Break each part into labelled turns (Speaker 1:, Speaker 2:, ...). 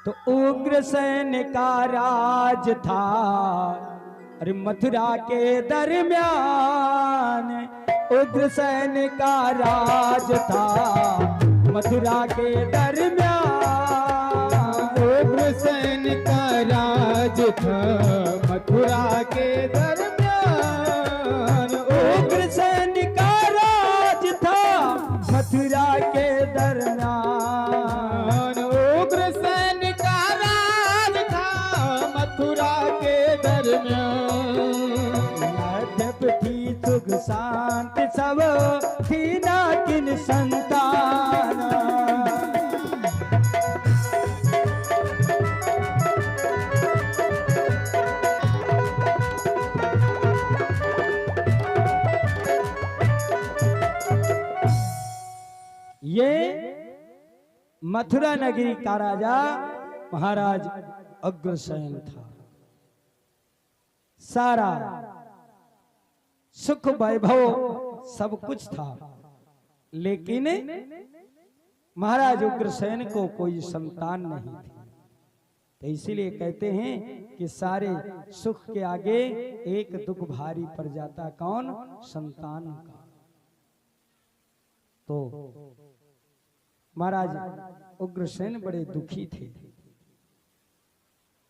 Speaker 1: तो उग्रसेन का राज था, अरे मथुरा के दरमियान। उग्रसेन का राज था मथुरा के दरमियान।
Speaker 2: उग्रसेन का राज था मथुरा के दरमियान।
Speaker 1: उग्रसेन का राज था मथुरा के दरमियान।
Speaker 2: उग्रसेन का राज था मथुरा के दरमियान।
Speaker 1: यद्यपि थी सुख शांति सब थी ना किन संतान। ये मथुरा नगरी का राजा महाराज अग्रसेन था। सारा सुख वैभव सब कुछ था, लेकिन महाराज उग्रसेन को कोई संतान नहीं थी। तो इसीलिए कहते हैं कि सारे सुख के आगे एक दुख भारी पड़ जाता, कौन? संतान का। तो महाराज उग्रसेन बड़े दुखी थे,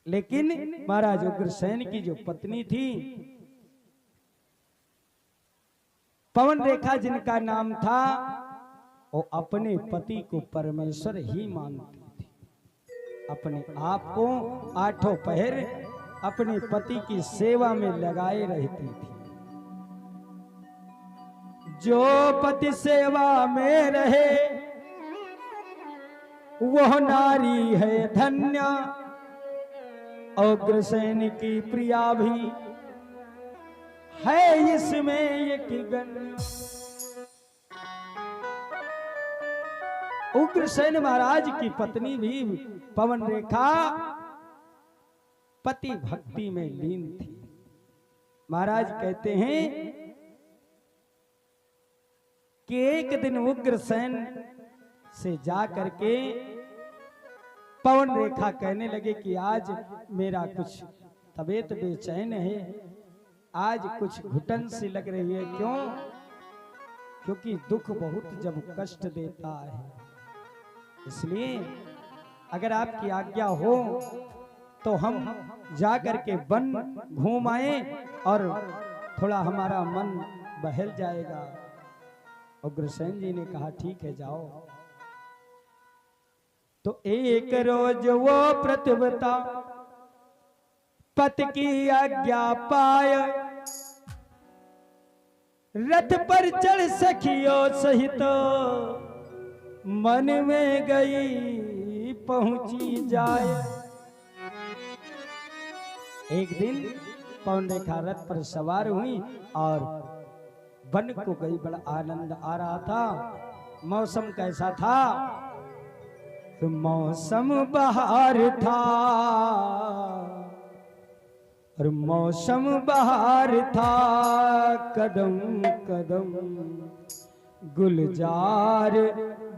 Speaker 1: लेकिन महाराज उग्रसेन की जो पत्नी थी पवन रेखा, जिनका नाम था, वो अपने पति को परमेश्वर ही मानती थी। अपने आप को आठों पहर अपने पति की सेवा में लगाए रहती थी। जो पति सेवा में रहे वह नारी है धन्य। उग्रसेन की प्रिया भी है इसमें एक गण्य। उग्रसेन महाराज की पत्नी भी पवन रेखा पति भक्ति में लीन थी। महाराज कहते हैं कि एक दिन उग्रसेन से जा करके पवन रेखा कहने लगे कि आज मेरा कुछ तबीयत बेचैन है, आज कुछ घुटन सी लग रही है। क्यों? क्योंकि दुख बहुत जब कष्ट देता है, इसलिए अगर आपकी आज्ञा हो तो हम जा करके वन घूम आए और थोड़ा हमारा मन बहल जाएगा। उग्रसेन जी ने कहा ठीक है जाओ। तो एक रोज वो प्रतिव्रता पति की आज्ञा पाय रथ पर चढ़ सखियों सहित मन में गई पहुंची जाए। एक दिन पवन रेखा रथ पर सवार हुई और वन को गई। बड़ा आनंद आ रहा था। मौसम कैसा था? तो मौसम बहार था, और मौसम बहार था। कदम कदम गुलजार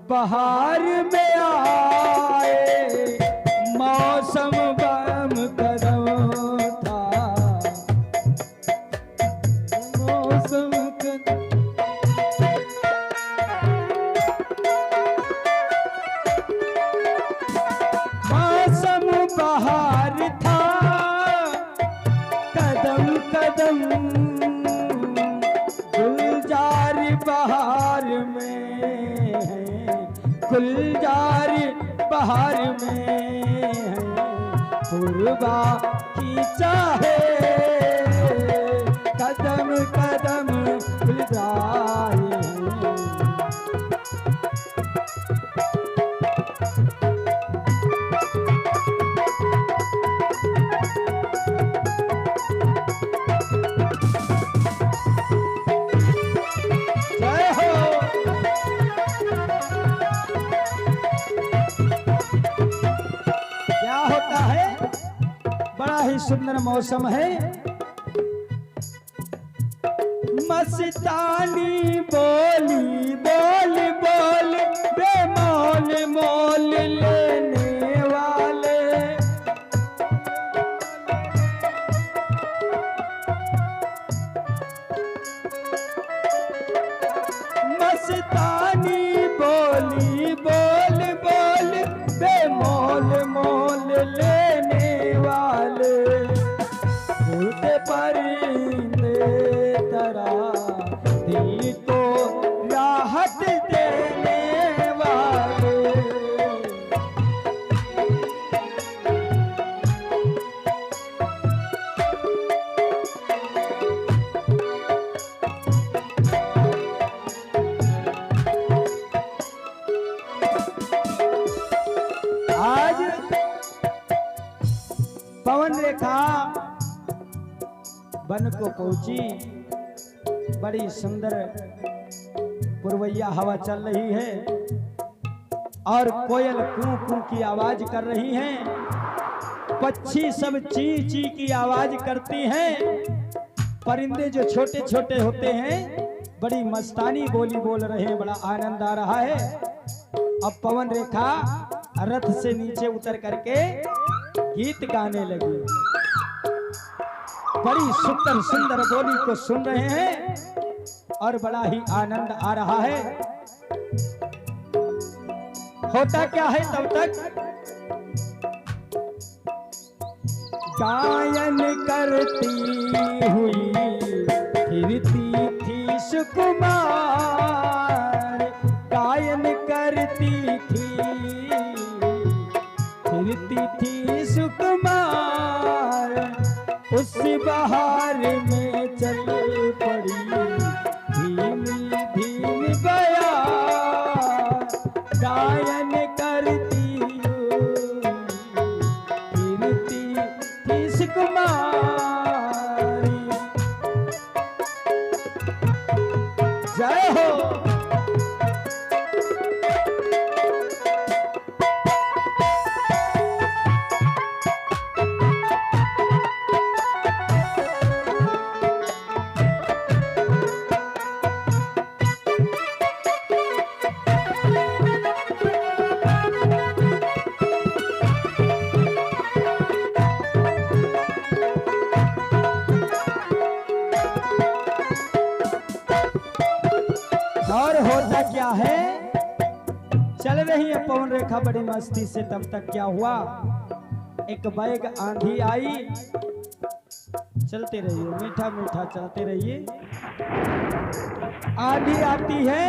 Speaker 1: बहार में आए। मौसम बम कदम था, मौसम कदम। मौसम बहार था, कदम कदम गुलजार बहार में है। गुलजार बहार में है। पूर्वा की चाहे कदम कदम गुलजार है। सुंदर मौसम है। मस्तानी बोली बोल बोल बेमोल मोल लेने वाले। लेने वाले उड़ते परिंदे तरह दिल को राहत देने वाले। आज पवन रेखा वन को पहुंची। बड़ी सुंदर पुरवैया हवा चल रही है और कोयल कू कू की आवाज कर रही है। पक्षी सब ची ची की आवाज करती हैं। परिंदे जो छोटे छोटे होते हैं बड़ी मस्तानी बोली बोल रहे हैं। बड़ा आनंद आ रहा है। अब पवन रेखा रथ से नीचे उतर करके गीत गाने लगी। बड़ी सुंदर सुंदर बोली को सुन रहे हैं और बड़ा ही आनंद आ रहा है। होता क्या है तब तक गायन करती हुई फिरती थी सुकुमार। गायन करती थी फिरती थी सुकुमार। उस बहार में चल पड़ी धीमी धीमी बया। गायन करती फिरती थी सुकुमारी। जय हो। और होता क्या है चल रही है पवन रेखा बड़ी मस्ती से। तब तक क्या हुआ एक बैग आंधी आई। चलते रहिए मीठा मीठा चलते रहिए। आंधी आती है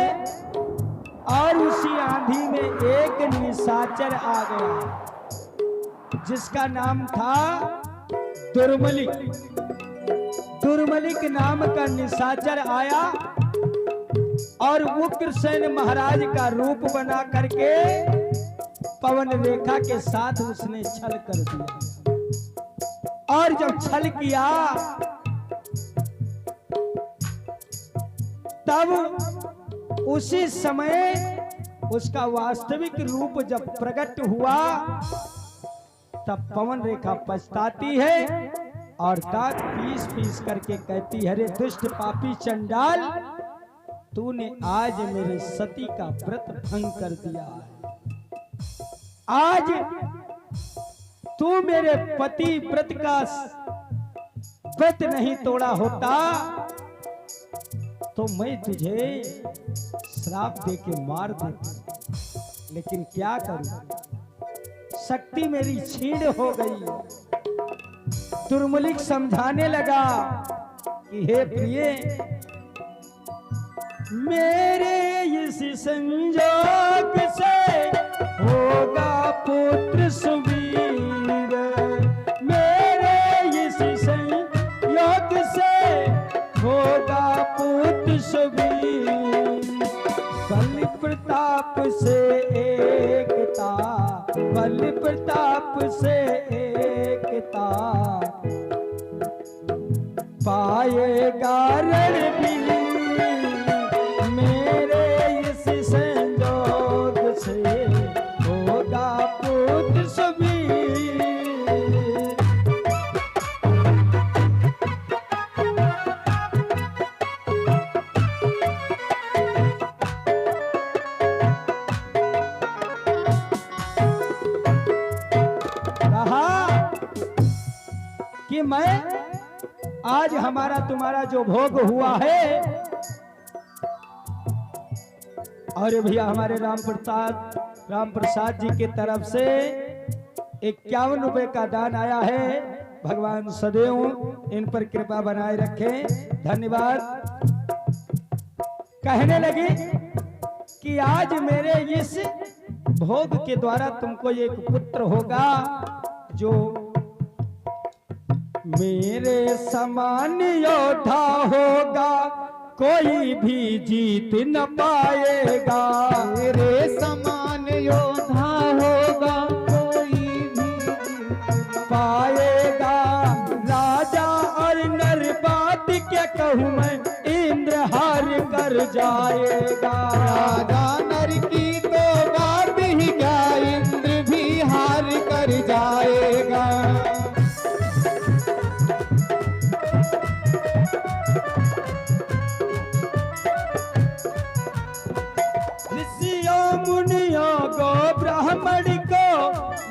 Speaker 1: और उसी आंधी में एक निशाचर आ गया जिसका नाम था दुर्मलिक। दुर्मलिक नाम का निशाचर आया और उग्रसेन महाराज का रूप बना करके पवन रेखा के साथ उसने छल कर दिया। और जब छल किया तब उसी समय उसका वास्तविक रूप जब प्रकट हुआ तब पवन रेखा पछताती है और दांत पीस पीस करके कहती है, अरे दुष्ट पापी चंडाल, तूने आज मेरे सती का व्रत भंग कर दिया है। आज तू मेरे पति व्रत का व्रत नहीं तोड़ा होता तो मैं तुझे श्राप देके मार देता। लेकिन क्या करूं, शक्ति मेरी छीन हो गई। दुर्मलिक समझाने लगा कि हे प्रिय, मेरे इस संजोग से होगा पुत्र सुवीर। मेरे इस संयोग से होगा पुत्र सुवीर। बल प्रताप से एकता, बल प्रताप से एकता पाएगा रणबीर। मेरे इस संजोग से होगा पुत्र सुवीर। कहा कि मैं आज हमारा तुम्हारा जो भोग हुआ है, और भैया हमारे राम प्रसाद जी की तरफ से 51 रुपए का दान आया है। भगवान सदैव इन पर कृपा बनाए रखें, धन्यवाद। कहने लगी कि आज मेरे इस भोग के द्वारा तुमको एक पुत्र होगा जो मेरे समान योद्धा होगा, कोई भी जीत न पाएगा।
Speaker 2: मेरे समान योद्धा होगा, कोई भी जीत
Speaker 1: पाएगा। राजा और नर बात क्या कहूँ मैं, इंद्र हार कर जाएगा।
Speaker 2: राजा नर की तो बात ही क्या, इंद्र भी हार कर जाएगा।
Speaker 1: ऋषियों मुनियों को ब्राह्मण को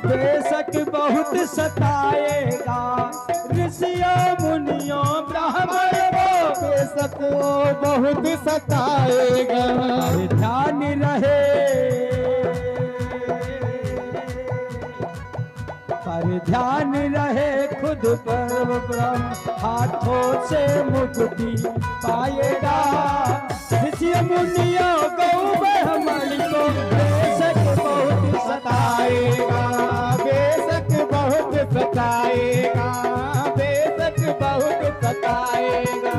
Speaker 1: बेशक बहुत सताएगा। ऋषियों मुनियों ब्राह्मण को
Speaker 2: बेशक बहुत सताएगा।
Speaker 1: ध्यान रहे पर ध्यान रहे खुद पर ब्रह्म हाथों से मुक्ति पाएगा। ऋषि मुनियों को ब्राह्मण को बेशक बहुत
Speaker 2: सताएगा, बेशक बहुत सताएगा, बेशक बहुत सताएगा।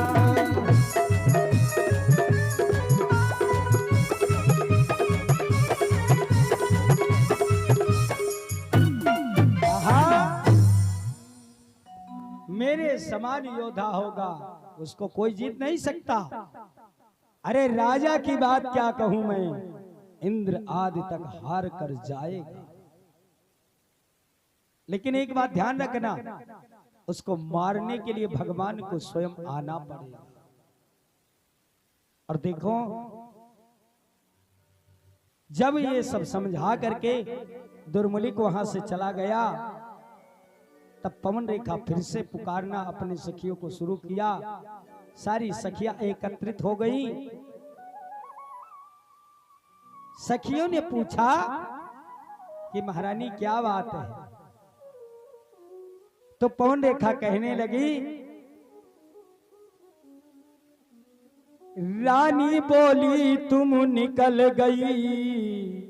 Speaker 1: मेरे समान योद्धा होगा, उसको कोई जीत नहीं सकता। अरे राजा की बात क्या कहूं मैं, इंद्र आदि तक हार कर जाएगा। लेकिन एक बात ध्यान रखना, उसको मारने के लिए भगवान को स्वयं आना पड़ेगा। और देखो जब ये सब समझा करके दुर्मुलिक वहां से चला गया, तब पवन रेखा फिर से पुकारना अपने सखियों को शुरू किया। सारी सखियां एकत्रित हो गई। सखियों ने पूछा कि महारानी क्या बात है। तो पवन रेखा कहने लगी, रानी बोली तुम निकल गई,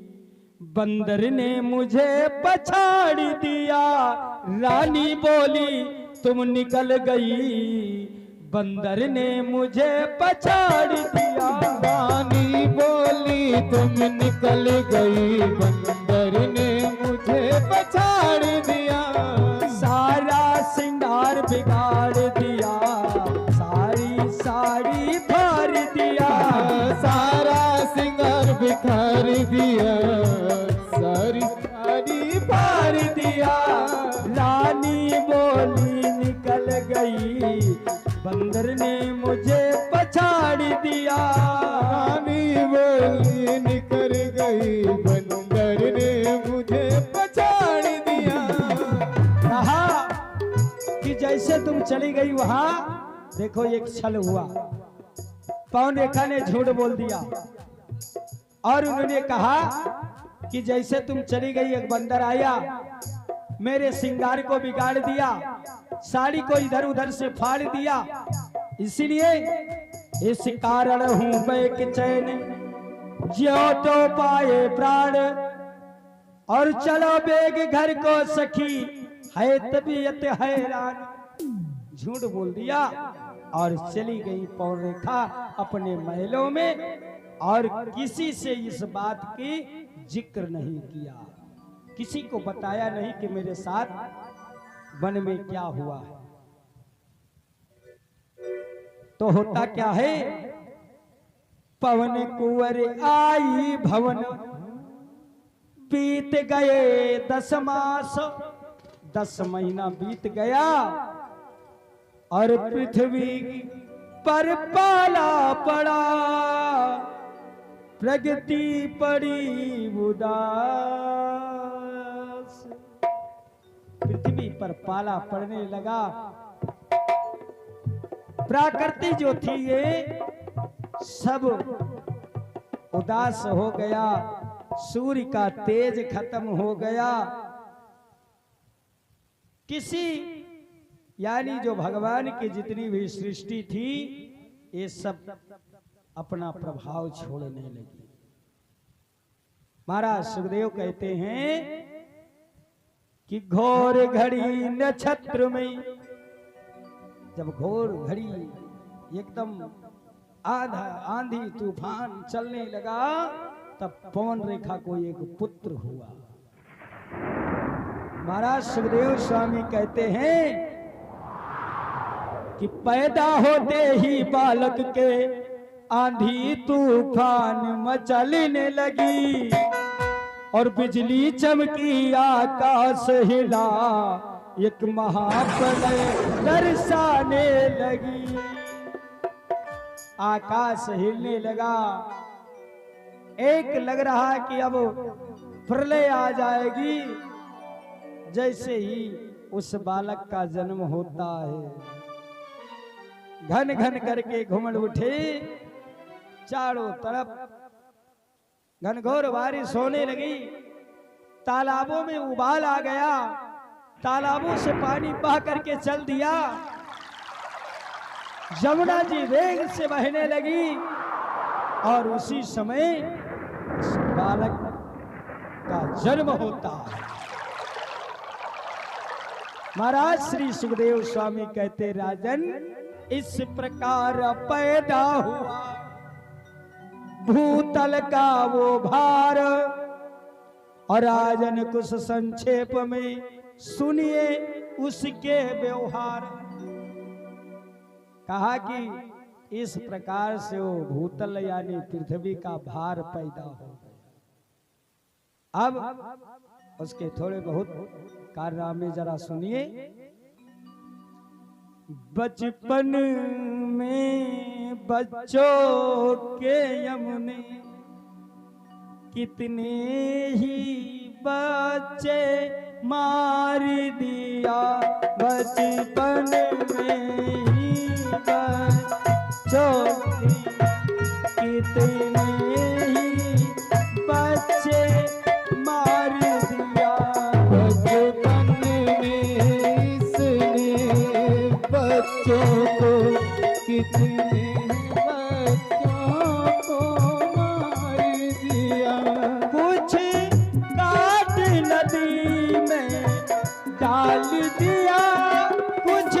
Speaker 1: बंदर ने मुझे पछाड़ दिया। रानी बोली तुम निकल गई, बंदर ने मुझे पछाड़ दिया।
Speaker 2: रानी बोली तुम निकल गई, बंदर ने मुझे पछाड़ दिया।
Speaker 1: सारा श्रृंगार बिगाड़ दिया, सारी साड़ी फाड़ दिया।
Speaker 2: सारा श्रृंगार बिखार दिया, सारी साड़ी
Speaker 1: फाड़ दिया। रानी बोली निकल गई, बंदर ने मुझे पछाड़ दिया।
Speaker 2: रानी बोली निकल गई, बंदर ने मुझे पछाड़ दिया।
Speaker 1: कहा कि जैसे तुम चली गई वहां देखो एक छल हुआ। पवन रेखा ने झूठ बोल दिया और उन्होंने कहा कि जैसे तुम चली गई एक बंदर आया, मेरे श्रृंगार को बिगाड़ दिया, साड़ी को इधर उधर से फाड़ दिया। इसीलिए इस कारण हूं बैक चैन, ज्यो तो पाए प्राण। और चलो बेग घर को सखी, है तबीयत हैरान। झूठ बोल दिया और चली गई पवन रेखा अपने महलों में, और किसी से इस बात की जिक्र नहीं किया, किसी को बताया नहीं कि मेरे साथ वन में क्या हुआ है। तो होता क्या है, पवन कुंवर आई भवन, बीत गए 10 मास। 10 महीना बीत गया और पृथ्वी पर पाला पड़ा, प्रगति पड़ी उदास। पृथ्वी पर पाला पड़ने लगा। प्रकृति जो थी ये सब उदास हो गया, सूर्य का तेज खत्म हो गया। किसी यानी जो भगवान की जितनी भी सृष्टि थी ये सब अपना प्रभाव छोड़ने लगी। महाराज सुखदेव कहते हैं कि घोर घड़ी नक्षत्र में, जब घोर घड़ी एकदम आंधी तूफान चलने लगा, तब पवन रेखा को एक पुत्र हुआ। महाराज सुखदेव स्वामी कहते हैं कि पैदा होते ही बालक के आंधी तूफान मचलने लगी और बिजली चमकी आकाश हिला, एक महाप्रलय दर्शाने लगी। आकाश हिलने लगा, एक लग रहा कि अब प्रलय आ जाएगी। जैसे ही उस बालक का जन्म होता है, घन घन करके घुमड़ उठे, चारों तरफ घनघोर बारिश होने लगी, तालाबों में उबाल आ गया, तालाबों से पानी बह करके चल दिया, यमुना जी वेग से बहने लगी और उसी समय उस बालक का जन्म होता है। महाराज श्री सुखदेव स्वामी कहते, राजन इस प्रकार पैदा हुआ भूतल का वो भार। और राजन कुछ संक्षेप में सुनिए उसके व्यवहार। कहा कि इस प्रकार से वो भूतल यानी पृथ्वी का भार पैदा हो गया। अब उसके थोड़े बहुत कारनामे जरा सुनिए। बचपन में बच्चों के यमुने कितने ही बच्चे मार दिया, बचपन में ही बच्चों के कितने ही बच्चे मार दिया,
Speaker 2: बचपन में इसने बच्चों को, कितने बच्चों को मार दिया।
Speaker 1: कुछ काट नदी में डाल दिया, कुछ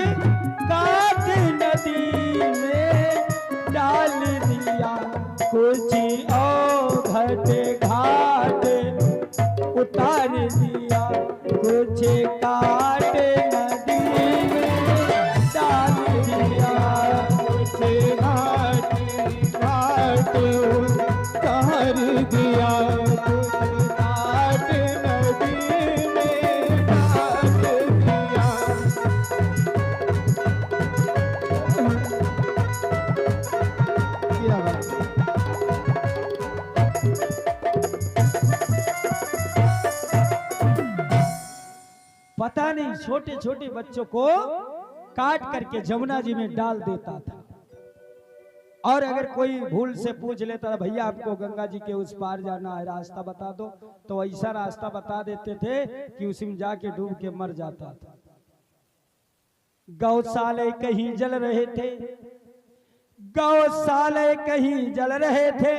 Speaker 1: काट नदी में डाल दिया, कुछ घाट घाट उतार दिया, कुछ काट नदी में डाल दिया,
Speaker 2: कुछ घाट घाट उतार दिया, कुछ घाट नदी में डाल दिया। क्या बात है?
Speaker 1: पता नहीं छोटे छोटे बच्चों को काट करके जमुना जी में डाल देता था। और अगर कोई भूल से पूछ लेता था, भैया आपको गंगा जी के उस पार जाना है, रास्ता बता दो, तो ऐसा रास्ता बता देते थे कि उसी में जाके डूब के मर जाता था। गौशाले कहीं जल रहे थे, गौशाले कहीं जल रहे थे,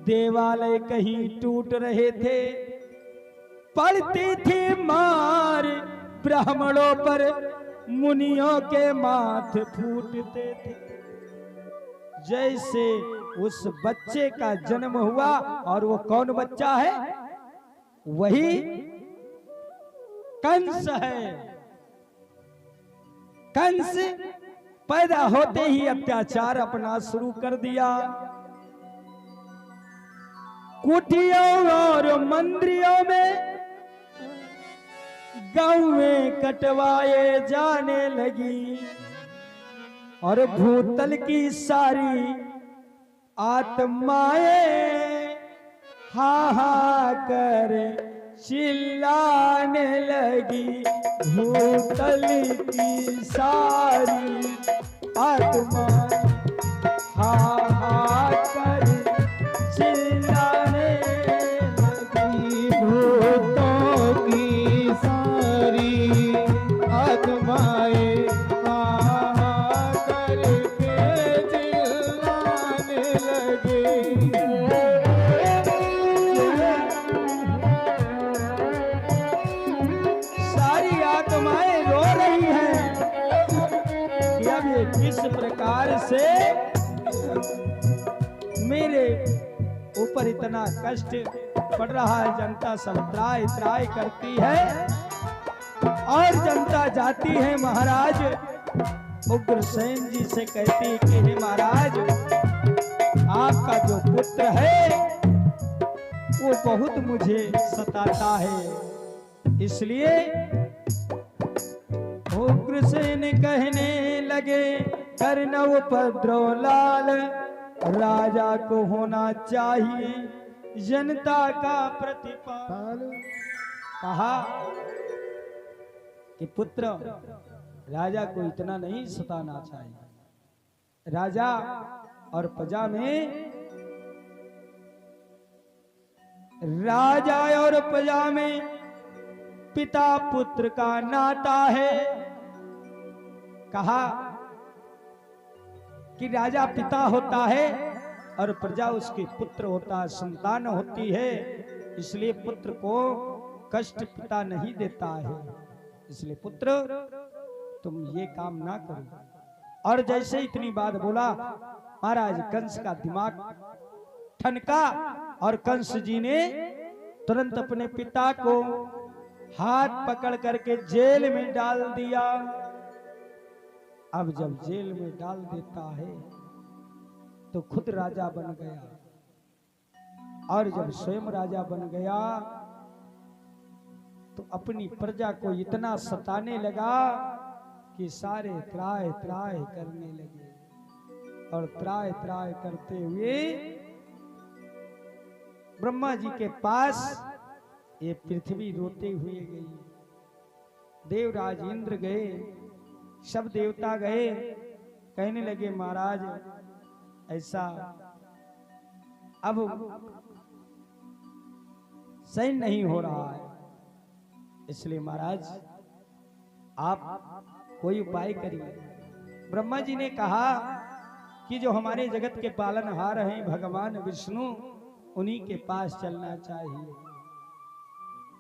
Speaker 1: देवालय कहीं टूट रहे थे, पड़ती थी मार ब्राह्मणों पर, मुनियों के माथे फूटते थे। जैसे उस बच्चे का जन्म हुआ, और वो कौन बच्चा है? वही कंस है। कंस पैदा होते ही अत्याचार अपना शुरू कर दिया। कुटियों और मंदिरों में गांव में कटवाए जाने लगी, और भूतल की सारी आत्माएं हाहाकार चिल्लाने लगी। भूतल की सारी आत्माएं हाहाकार चिल्लाने लगी।
Speaker 2: भूतों की सारी
Speaker 1: इस प्रकार से मेरे ऊपर इतना कष्ट पड़ रहा है, जनता सब त्राय त्राय करती है और जनता जाती है महाराज उग्रसेन जी से कहती है कि हे महाराज, आपका जो पुत्र है वो बहुत मुझे सताता है, इसलिए उग्रसेन कहने लगे करना उपद्रव लाल, राजा को होना चाहिए जनता का प्रतिपाल। कहा कि पुत्र, राजा को इतना नहीं सताना चाहिए। राजा और प्रजा में, राजा और प्रजा में पिता पुत्र का नाता है। कहा कि राजा पिता होता है और प्रजा उसके पुत्र होता है, संतान होती है, इसलिए पुत्र को कष्ट पिता नहीं देता है। इसलिए पुत्र तुम ये काम ना करो। और जैसे इतनी बात बोला, महाराज कंस का दिमाग ठनका और कंस जी ने तुरंत अपने पिता को हाथ पकड़ करके जेल में डाल दिया। अब जब जेल में डाल देता है तो खुद राजा बन गया, और जब स्वयं राजा बन गया तो अपनी प्रजा को इतना सताने लगा कि सारे त्राय त्राय करने लगे, और त्राय त्राय करते हुए ब्रह्मा जी के पास ये पृथ्वी रोते हुए गई। देवराज इंद्र गए, सब देवता गए, कहने लगे महाराज ऐसा अब सही नहीं हो रहा है, इसलिए महाराज आप कोई उपाय करिए। ब्रह्मा जी ने कहा कि जो हमारे जगत के पालनहार हैं भगवान विष्णु, उन्हीं के पास चलना चाहिए।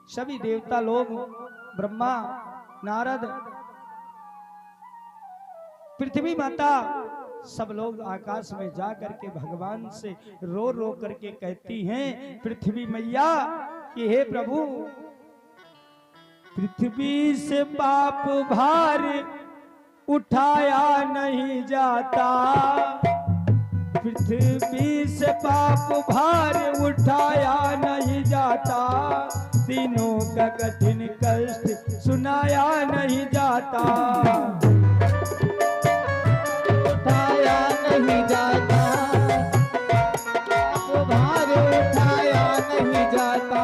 Speaker 1: सभी देवता लोग, ब्रह्मा, नारद, पृथ्वी माता, सब लोग आकाश में जा करके भगवान से रो रो करके कहती हैं पृथ्वी मैया कि हे प्रभु, पृथ्वी से पाप भार उठाया नहीं जाता, पृथ्वी से पाप भार उठाया नहीं जाता, तीनों का कठिन कष्ट सुनाया नहीं जाता,
Speaker 2: उठाया नहीं जाता, भार उठाया नहीं जाता,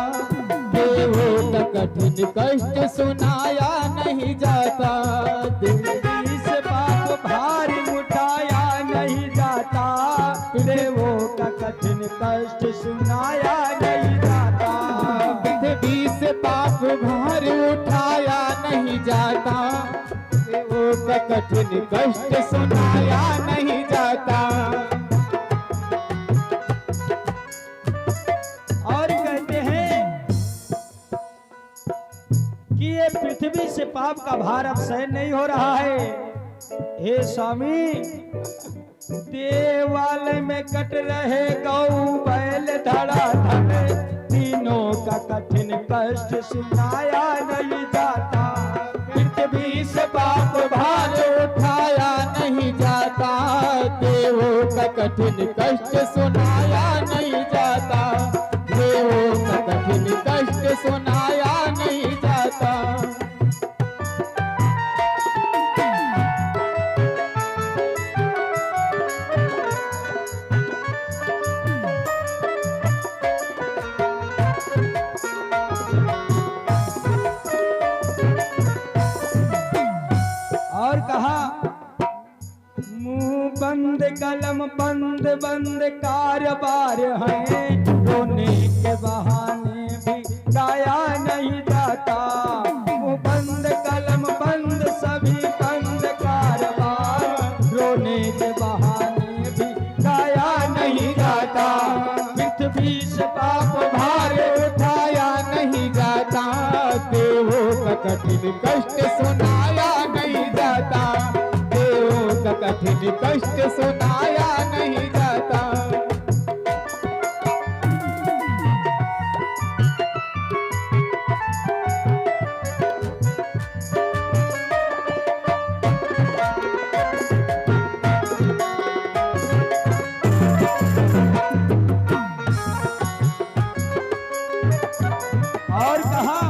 Speaker 2: देवों का कठिन कष्ट सुनाया नहीं जाता,
Speaker 1: पृथ्वी से पाप भार उठाया नहीं जाता, देवों का कठिन कष्ट सुनाया नहीं जाता,
Speaker 2: पृथ्वी से पाप भार उठाया नहीं जाता, देवों का कठिन कष्ट सुनाया नहीं जाता।
Speaker 1: और कहते हैं कि ये पृथ्वी से पाप का भार अब सहन नहीं हो रहा है, हे स्वामी, देवालय में कट रहे गौ बैल धड़ाधड़, तीनों का कठिन कष्ट सुनाया नहीं जाता,
Speaker 2: पृथ्वी से पाप भार उठाया नहीं जाता, देवों का कठिन कष्ट सुनाया नहीं जाता, देवों का कठिन कष्ट सुनाया नहीं जाता।
Speaker 1: और कहा मुंह बंद कलम बंद बंद कारोबार है, रोने के बहाने भी गाया नहीं जाता, मुंह बंद कलम बंद सभी बंद कारोबार, रोने के बहाने भी गाया नहीं जाता, पृथ्वी से पाप भार
Speaker 2: उठाया नहीं जाता, देवों का कठिन कष्ट सुनाया नहीं जाता, देवों का कठिन कष्ट सुनाया नहीं जाता।
Speaker 1: और कहा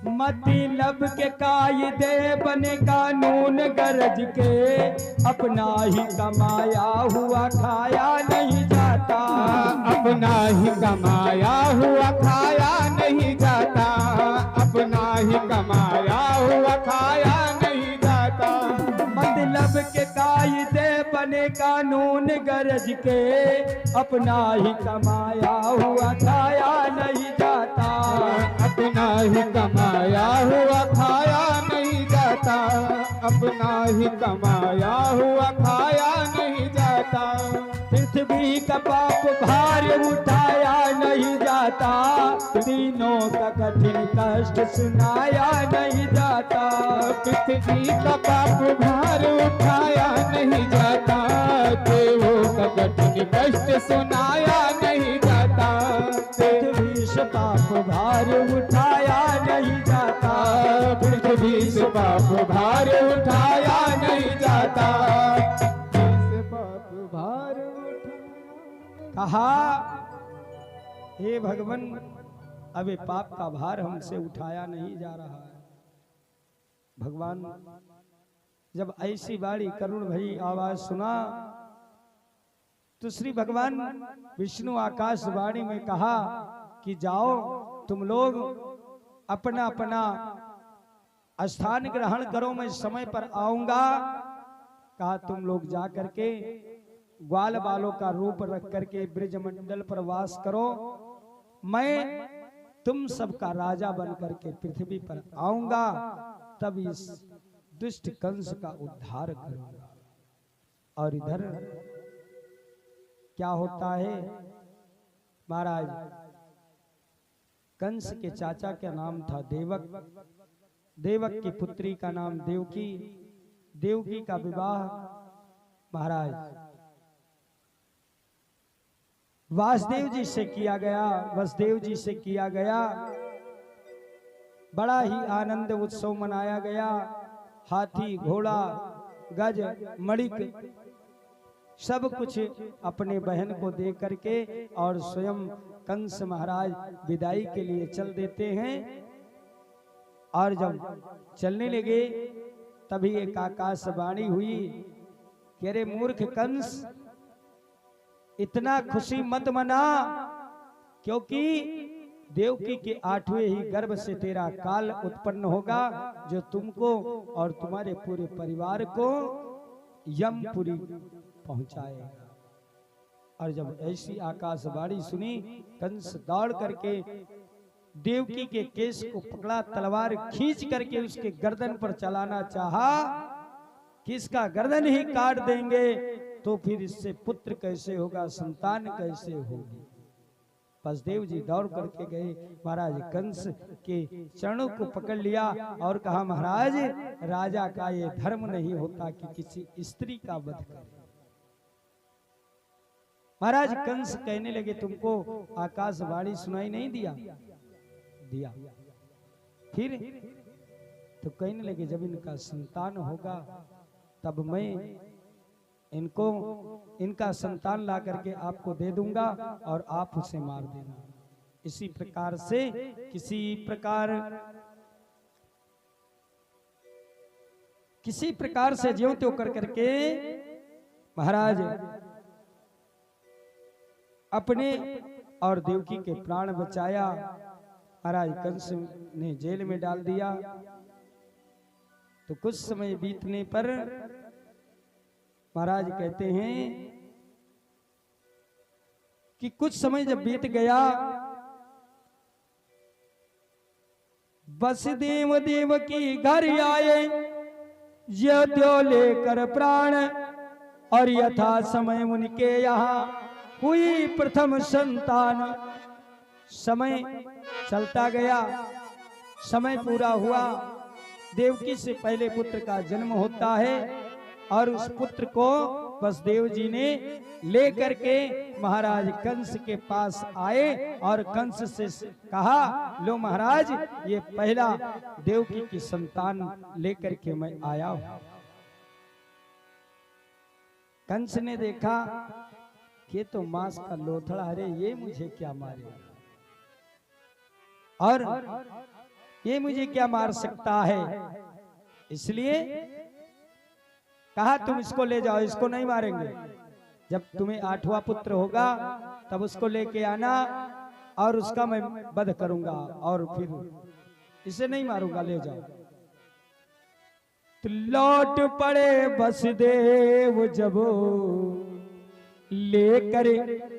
Speaker 1: मतलब के कायदे बने कानून गरज के, अपना ही कमाया हुआ खाया नहीं जाता।
Speaker 2: अपना ही कमाया हुआ खाया नहीं जाता। अपना ही कमाया हुआ खाया नहीं जाता।
Speaker 1: मतलब के कायदे बने कानून गरज के, अपना ही कमाया हुआ खाया नहीं जाता।
Speaker 2: अपना ही कमाया हुआ खाया नहीं जाता। अपना ही कमाया हुआ खाया नहीं जाता।
Speaker 1: पृथ्वी का पाप भार उठाया नहीं जाता। तीनों का कठिन कष्ट सुनाया नहीं जाता।
Speaker 2: पृथ्वी का पाप भार उठाया नहीं जाता। देवों का कठिन कष्ट सुनाया नहीं जाता।
Speaker 1: पृथ्वी से पाप भार उठाया नहीं जाता।
Speaker 2: पृथ्वी से पाप भार उठाया नहीं जाता। से पाप भार
Speaker 1: कहा हे भगवान, अबे पाप का भार हमसे उठाया नहीं जा रहा है। भगवान जब ऐसी बाड़ी करुण भरी आवाज सुना तो श्री भगवान विष्णु आकाशवाणी में कहा कि जाओ तुम लोग अपना अपना स्थान ग्रहण करो, मैं समय पर आऊंगा। कहा तुम लोग जा करके ग्वाल बालों का रूप रख करके ब्रजमंडल पर वास करो, मैं तुम सबका राजा बन करके पृथ्वी पर आऊंगा, तब इस दुष्ट कंस का उद्धार करूंगा। और इधर क्या होता है महाराज, कंस के चाचा का नाम था देवक, देवक की पुत्री का नाम देवकी, देवकी का विवाह महाराज वासुदेव जी से किया गया, वसुदेव जी से किया गया। बड़ा ही आनंद उत्सव मनाया गया। हाथी घोड़ा गज मणिक सब कुछ अपने बहन को दे करके और स्वयं कंस महाराज विदाई के लिए चल देते हैं। और जब चलने लगे तभी एक आकाशवाणी हुई कि अरे मूर्ख कंस, इतना खुशी मत मना, क्योंकि देवकी के 8वें ही गर्भ से तेरा काल उत्पन्न होगा, जो तुमको और तुम्हारे पूरे परिवार को यमपुरी पहुंचाएगा। और जब ऐसी आकाशवाणी सुनी, कंस दौड़ करके देवकी के केश को पकड़ा, तलवार खींच करके उसके गर्दन पर चलाना चाहा कि इसका गर्दन ही काट देंगे तो फिर इससे पुत्र कैसे होगा, संतान कैसे होगी। वसुदेव जी दौड़ करके गए, महाराज कंस के चरणों को पकड़ लिया और कहा महाराज, राजा का ये धर्म नहीं होता कि किसी स्त्री का वध करे। महाराज कंस कहने लगे तुमको आकाशवाणी सुनाई नहीं दिया? दिया। फिर तो कहने लगे जब इनका संतान होगा तब मैं इनको इनका संतान ला करके आपको दे दूंगा और आप उसे मार देना। इसी प्रकार से किसी प्रकार से ज्यों त्यों कर करके महाराज अपने और देवकी के प्राण बचाया। महाराज कंस ने जेल में डाल दिया। तो कुछ समय बीतने पर महाराज कहते हैं कि कुछ समय जब बीत गया, वसुदेव देवकी घर आए, ये त्यो लेकर प्राण, और यथा समय उनके यहाँ हुई प्रथम संतान। समय चलता गया, समय पूरा हुआ। देवकी से पहले पुत्र का जन्म होता है और उस पुत्र को वसुदेव जी ने लेकर के महाराज कंस के पास आए और कंस से कहा, लो महाराज, ये पहला देवकी की संतान लेकर के मैं आया हूं। कंस ने देखा कि तो मांस का लोथड़ा, अरे ये मुझे क्या मारेगा और ये मुझे क्या मार सकता है, इसलिए कहा तुम इसको ले जाओ, इसको नहीं मारेंगे। जब तुम्हें 8वां पुत्र होगा तब उसको लेके आना और उसका मैं वध करूंगा और फिर इसे नहीं मारूंगा, ले जाओ। तो लौट पड़े वसुदेव जब लेकर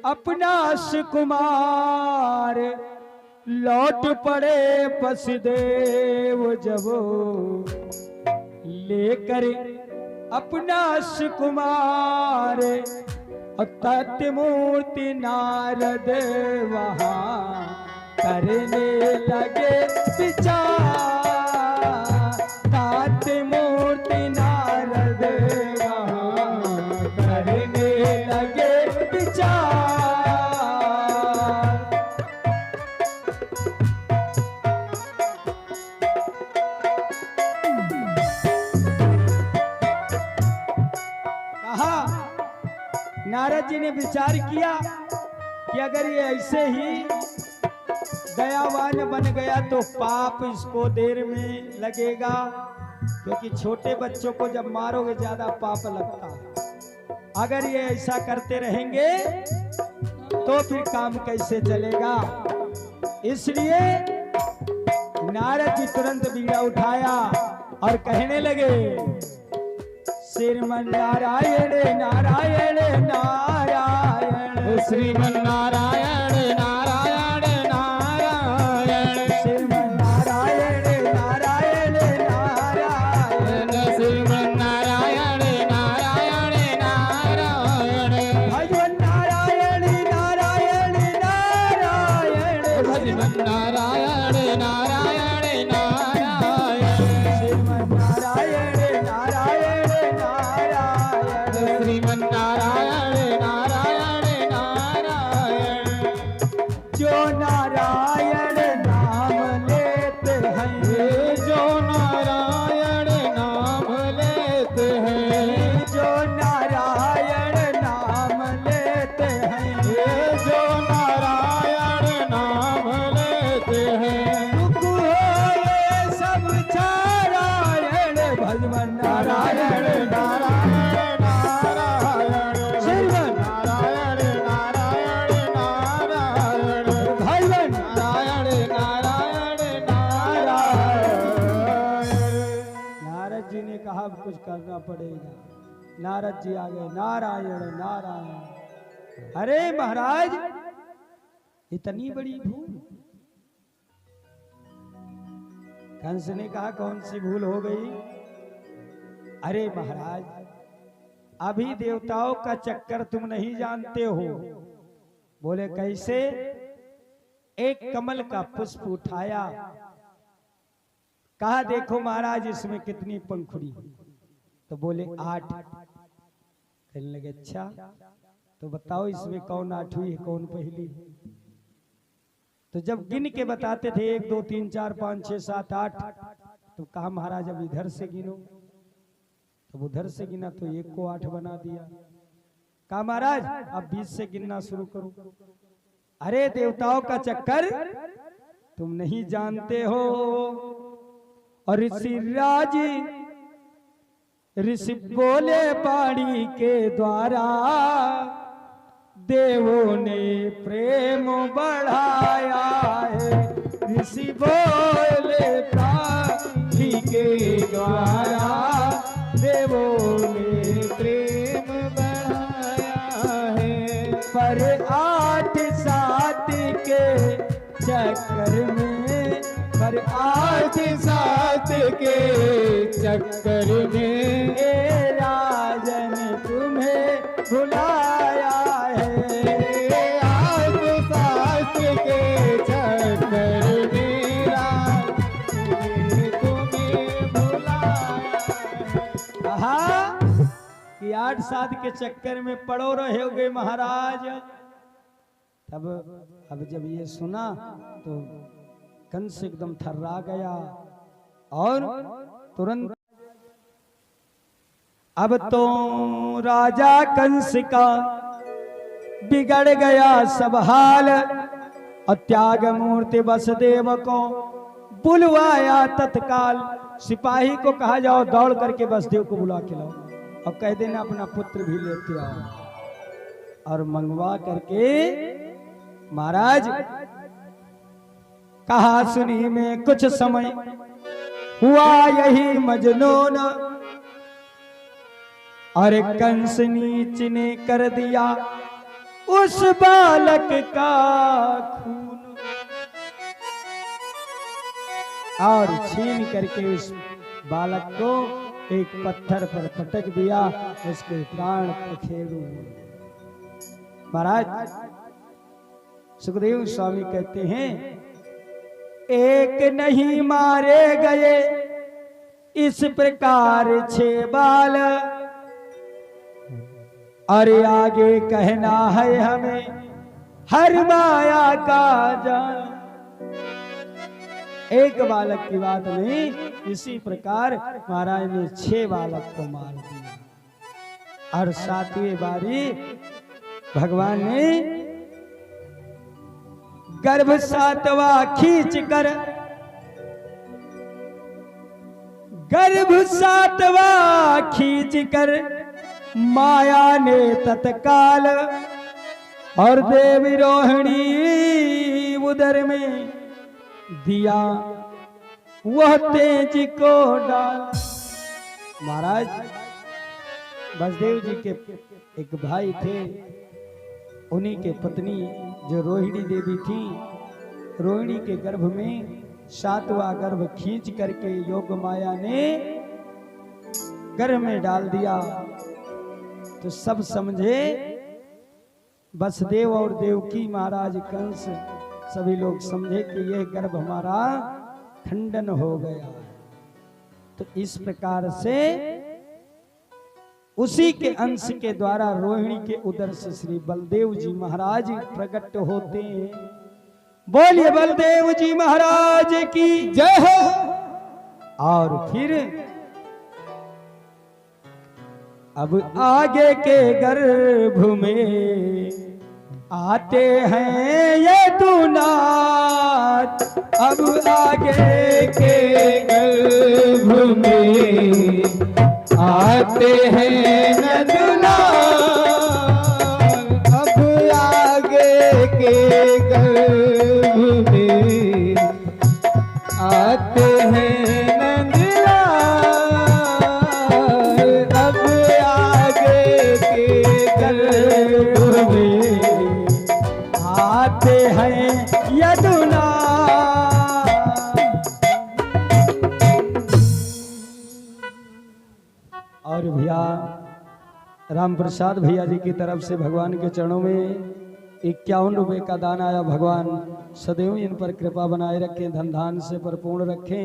Speaker 1: अपना सुकुमार, लौट पड़े वसुदेव जब लेकर अपना सुकुमार, तत् मूर्ति नारद वहां करने लगे विचार, तत् मूर्ति नारद वहां करने लगे विचार। नारद जी ने विचार किया कि अगर ये ऐसे ही दयावान बन गया तो पाप इसको देर में लगेगा, क्योंकि छोटे बच्चों को जब मारोगे ज्यादा पाप लगता है। अगर ये ऐसा करते रहेंगे तो फिर काम कैसे चलेगा। इसलिए नारद जी तुरंत बीड़ा उठाया और कहने लगे, श्रीमन नारायण नारायण नारायण,
Speaker 2: श्रीमन नारायण नारायण नारायण,
Speaker 1: श्रीमन नारायण नारायण नारायण,
Speaker 2: श्रीमन नारायण नारायण नारायण,
Speaker 1: भगवान नारायण नारायण नारायण,
Speaker 2: भगवान नारायण नारायण नारायण,
Speaker 1: श्रीमन नारायण नारायण नारायण,
Speaker 2: श्रीमन नारायण नारायण नारायण,
Speaker 1: जो नारायण नाम लेते हैं,
Speaker 2: जो नारायण नाम लेते हैं,
Speaker 1: जो नारायण नाम लेते हैं,
Speaker 2: जो नारायण नाम लेते हैं,
Speaker 1: दुख हो ये सब नारायण, भगवान नारायण
Speaker 2: नारायण नारायण,
Speaker 1: श्रीमन
Speaker 2: नारायण नारायण नारायण,
Speaker 1: भगवान
Speaker 2: नारायण नारायण नारायण।
Speaker 1: नारद जी ने कहा अब कुछ करना पड़ेगा। नारद जी आ गए, नारायण नारायण। अरे महाराज, इतनी बड़ी भूल। कंस ने कहा कौन सी भूल हो गई? अरे महाराज, अभी देवताओं का चक्कर तुम नहीं जानते हो। बोले कैसे? एक कमल का पुष्प उठाया, कहा देखो महाराज इसमें कितनी पंखुड़ी। तो बोले 8। कहने लगे अच्छा, तो बताओ इसमें कौन 8वीं है कौन पहली है? तो जब गिन के बताते थे 1 2 3 4 5 6 7 8, तो कहा महाराज अब इधर से गिनो। तो उधर से गिना तो 1 को 8 बना दिया। कहा महाराज अब 20 से गिनना शुरू करो। अरे देवताओं का चक्कर तुम नहीं जानते हो। और ऋषि बोले बाणी के द्वारा, देवों ने प्रेम बढ़ाया है। ऋषि बोले बाणी के द्वारा, देवों ने
Speaker 2: प्रेम बढ़ाया है।
Speaker 1: पर 8 7 के चक्कर में, पर
Speaker 2: 8 7 के चक्कर में,
Speaker 1: ए राजन तुम्हें भुलाया है।
Speaker 2: 8 7 के चक्कर में राज ने तुम्हें भुलाया है।
Speaker 1: कहा 8 साल के चक्कर में पड़ो रहे होगे महाराज। तब अब जब ये सुना तो कंस एकदम थर्रा गया और तुरंत अब तो राजा कंस का बिगड़ गया सब हाल और त्याग मूर्ति वसुदेव को बुलवाया तत्काल। सिपाही को कहा जाओ दौड़ करके वसुदेव को बुला के लाओ और कह देना अपना पुत्र भी लेते आओ। और मंगवा करके महाराज कहा सुनी में कुछ समय हुआ यही मजनून और कंस नीच ने कर दिया उस बालक का खून और छीन करके उस बालक को एक पत्थर पर पटक दिया, उसके प्राण पखेरु। महाराज सुखदेव स्वामी कहते हैं एक नहीं मारे गए इस प्रकार 6 बाल, अरे आगे कहना है हमें हर माया का जाल। एक बालक की बात नहीं, इसी प्रकार महाराज ने 6 बालक को मार दिया। और 7वीं बारी भगवान ने गर्भ 7वां खींच कर, गर्भ 7वां खींच कर माया ने तत्काल और देवी रोहिणी उदर में दिया वह तेज को डाल। महाराज वसुदेव जी के एक भाई थे, उन्हीं के पत्नी जो रोहिणी देवी थी, रोहिणी के गर्भ में 7वां गर्भ खींच करके योग माया ने गर्भ में डाल दिया। तो सब समझे वसुदेव और देवकी महाराज कंस सभी लोग समझे कि यह गर्भ हमारा खंडन हो गया। तो इस प्रकार से उसी के अंश के द्वारा रोहिणी के उदर से श्री बलदेव जी महाराज प्रकट होते हैं। बोलिए बलदेव जी महाराज की जय हो। और फिर अब आगे के गर्भ में आते हैं ये दुनाथ, अब आगे के गर्भ में आते हैं नंदलाल, अब आगे के गर्भ में आते हैं नंदलाल, अब आगे के गर्भ में आते हैं यदुना। और भैया राम प्रसाद भैया जी की तरफ से भगवान के चरणों में 51 रुपए का दान आया। भगवान सदैव इन पर कृपा बनाए रखें, धन धान से परिपूर्ण रखें,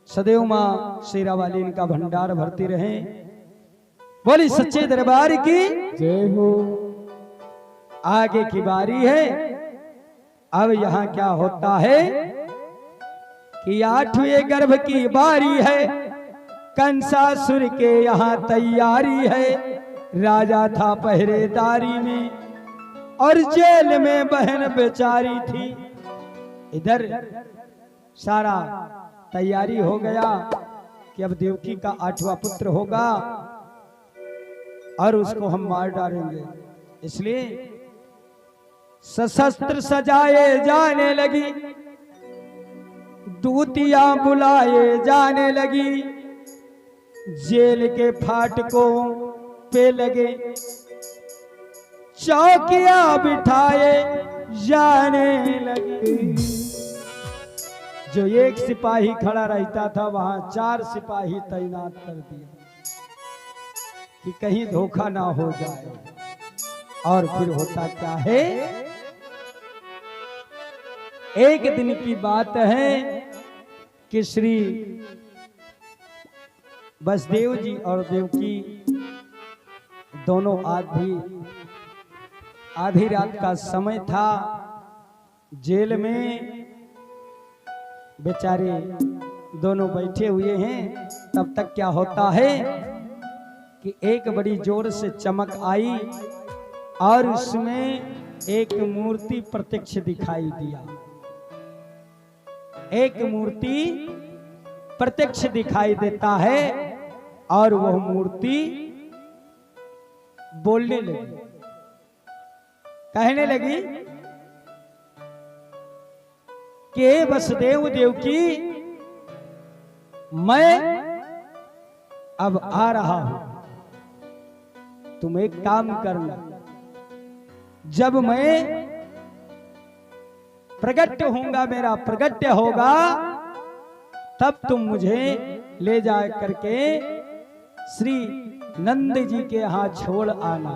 Speaker 1: सदैव माँ शेरा वाली इनका भंडार भरती रहे। बोली सच्चे दरबार की जय हो। आगे की बारी है। अब यहाँ क्या होता है कि 8वें गर्भ की बारी है। कंसासुर के यहाँ तैयारी है। राजा था पहरेदारी में और जेल में बहन बेचारी थी। इधर सारा तैयारी हो गया कि अब देवकी का 8वां पुत्र होगा और उसको हम मार डालेंगे। इसलिए सशस्त्र सजाए जाने लगी, दूतियां बुलाए जाने लगी, जेल के फाटकों पे लगे चौकियां बिठाए जाने लगी। जो एक सिपाही खड़ा रहता था वहां 4 सिपाही तैनात कर दिया कि कहीं धोखा ना हो जाए। और फिर होता क्या है, एक दिन की बात है कि श्री वसुदेव जी और देवकी दोनों आधी रात का समय था। जेल में बेचारे दोनों बैठे हुए हैं। तब तक क्या होता है कि एक बड़ी जोर से चमक आई और उसमें एक मूर्ति प्रत्यक्ष दिखाई दिया। एक मूर्ति प्रत्यक्ष दिखाई देता है और वह मूर्ति बोलने लगी, कहने लगी कि वसुदेव देवकी, मैं अब आ रहा हूं, तुम एक काम करना, जब मैं प्रगट होऊंगा, मेरा प्रगट्य होगा, तब तुम मुझे ले जा करके श्री नंद जी के यहां छोड़ आना।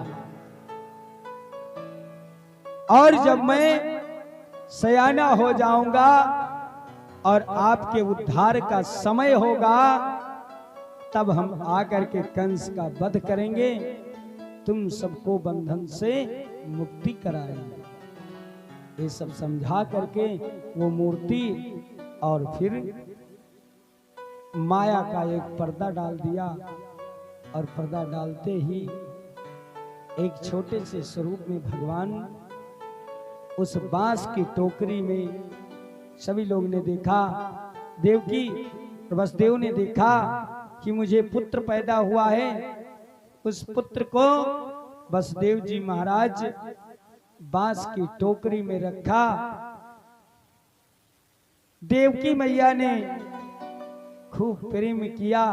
Speaker 1: और जब मैं सयाना हो जाऊंगा और आपके उद्धार का समय होगा, तब हम आकर के कंस का वध करेंगे, तुम सबको बंधन से मुक्ति कराएंगे। ये सब समझा करके वो मूर्ति और फिर माया का एक पर्दा डाल दिया। और पर्दा डालते ही एक छोटे से स्वरूप में भगवान उस बांस की टोकरी में, सभी लोग ने देखा, देवकी वसुदेव ने देखा कि मुझे पुत्र पैदा हुआ है। उस पुत्र को वसुदेव जी महाराज बांस की टोकरी में रखा। देवकी मैया ने खूब प्रेम किया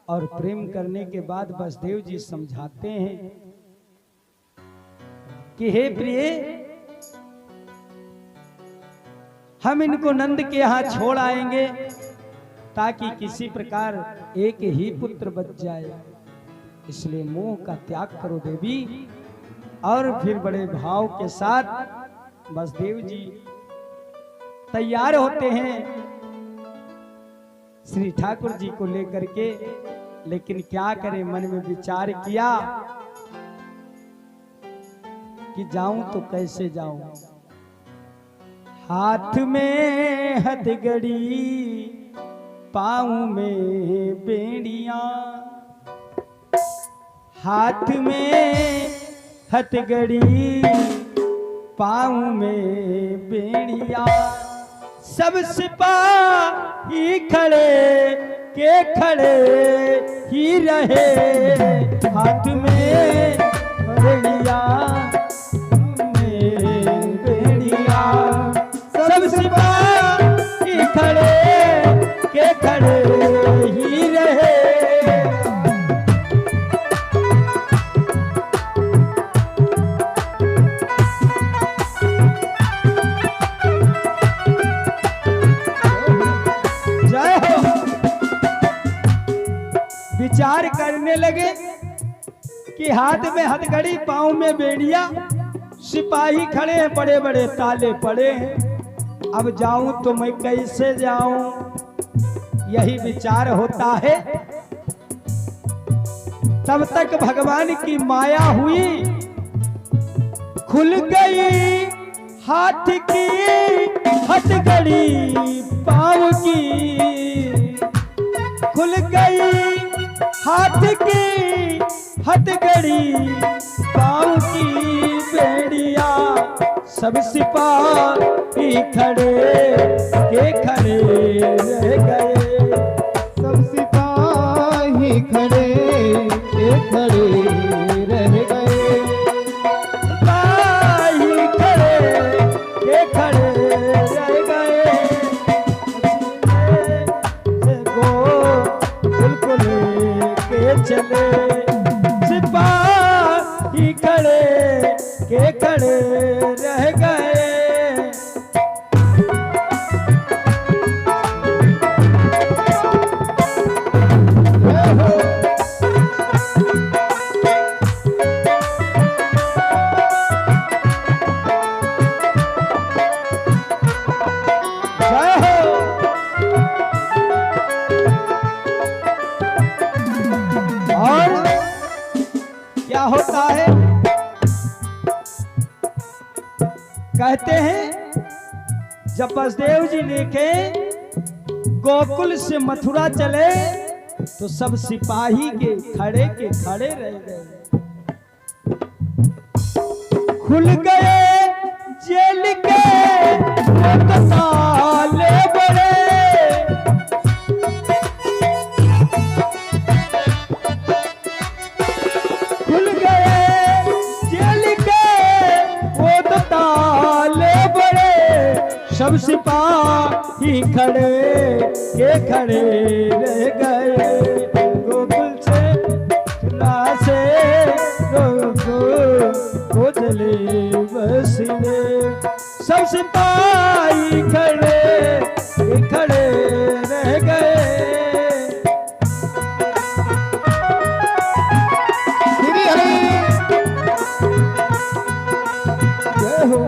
Speaker 1: और प्रेम करने के बाद वसुदेव जी समझाते हैं कि हे प्रिय, हम इनको नंद के यहां छोड़ आएंगे ताकि किसी प्रकार एक ही पुत्र बच जाए, इसलिए मोह का त्याग करो देवी। और फिर बड़े भाव के साथ वसुदेव जी तैयार होते हैं श्री ठाकुर जी को लेकर के। लेकिन क्या करें, मन में विचार किया कि जाऊं तो कैसे जाऊं, हाथ में हथकड़ी, पाँव में बेड़ियां, हाथ में हथकड़ी, पाँव में बेड़ियां, सब सिपाही खड़े के खड़े ही रहे, हाथ में बेड़ियां, सब सिपाही खड़े के खड़े ही रहे। जय हो। विचार करने लगे कि हाथ में हथकड़ी, पांव में बेड़िया, सिपाही खड़े हैं, बड़े बड़े ताले पड़े हैं, अब जाऊं तो मैं कैसे जाऊं, यही विचार होता है। तब तक भगवान की माया हुई, खुल गई हाथ की हथकड़ी, पाँव की खुल गई, हाथ की हथकड़ी, पाँव की बेड़िया, सब सिपाही खड़े के खड़े रह गए,
Speaker 2: सब सिपाही खड़े के खड़े रह गए,
Speaker 1: सिपाही खड़े के खड़े रह गए, बिल्कुल के चले, सिपाही खड़े के खड़े रह गए। और कहते हैं जब वसुदेव जी लेके गोकुल से मथुरा चले तो सब सिपाही के खड़े रह गए। खुल गए जेल के ताले बड़े, खुल गए जेल के वो ताले बड़े, सब सिपाही खड़े रह गए। गोकुल से तुला से वो चले बसने, सब सिपाही खड़े रह गए। जय हो।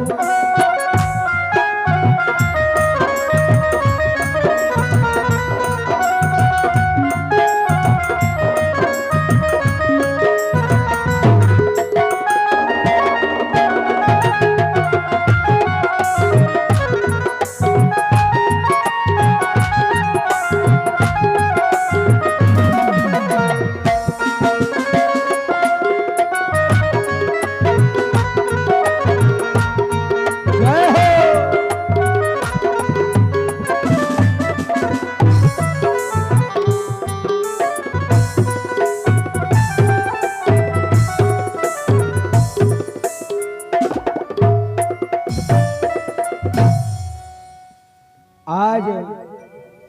Speaker 1: आज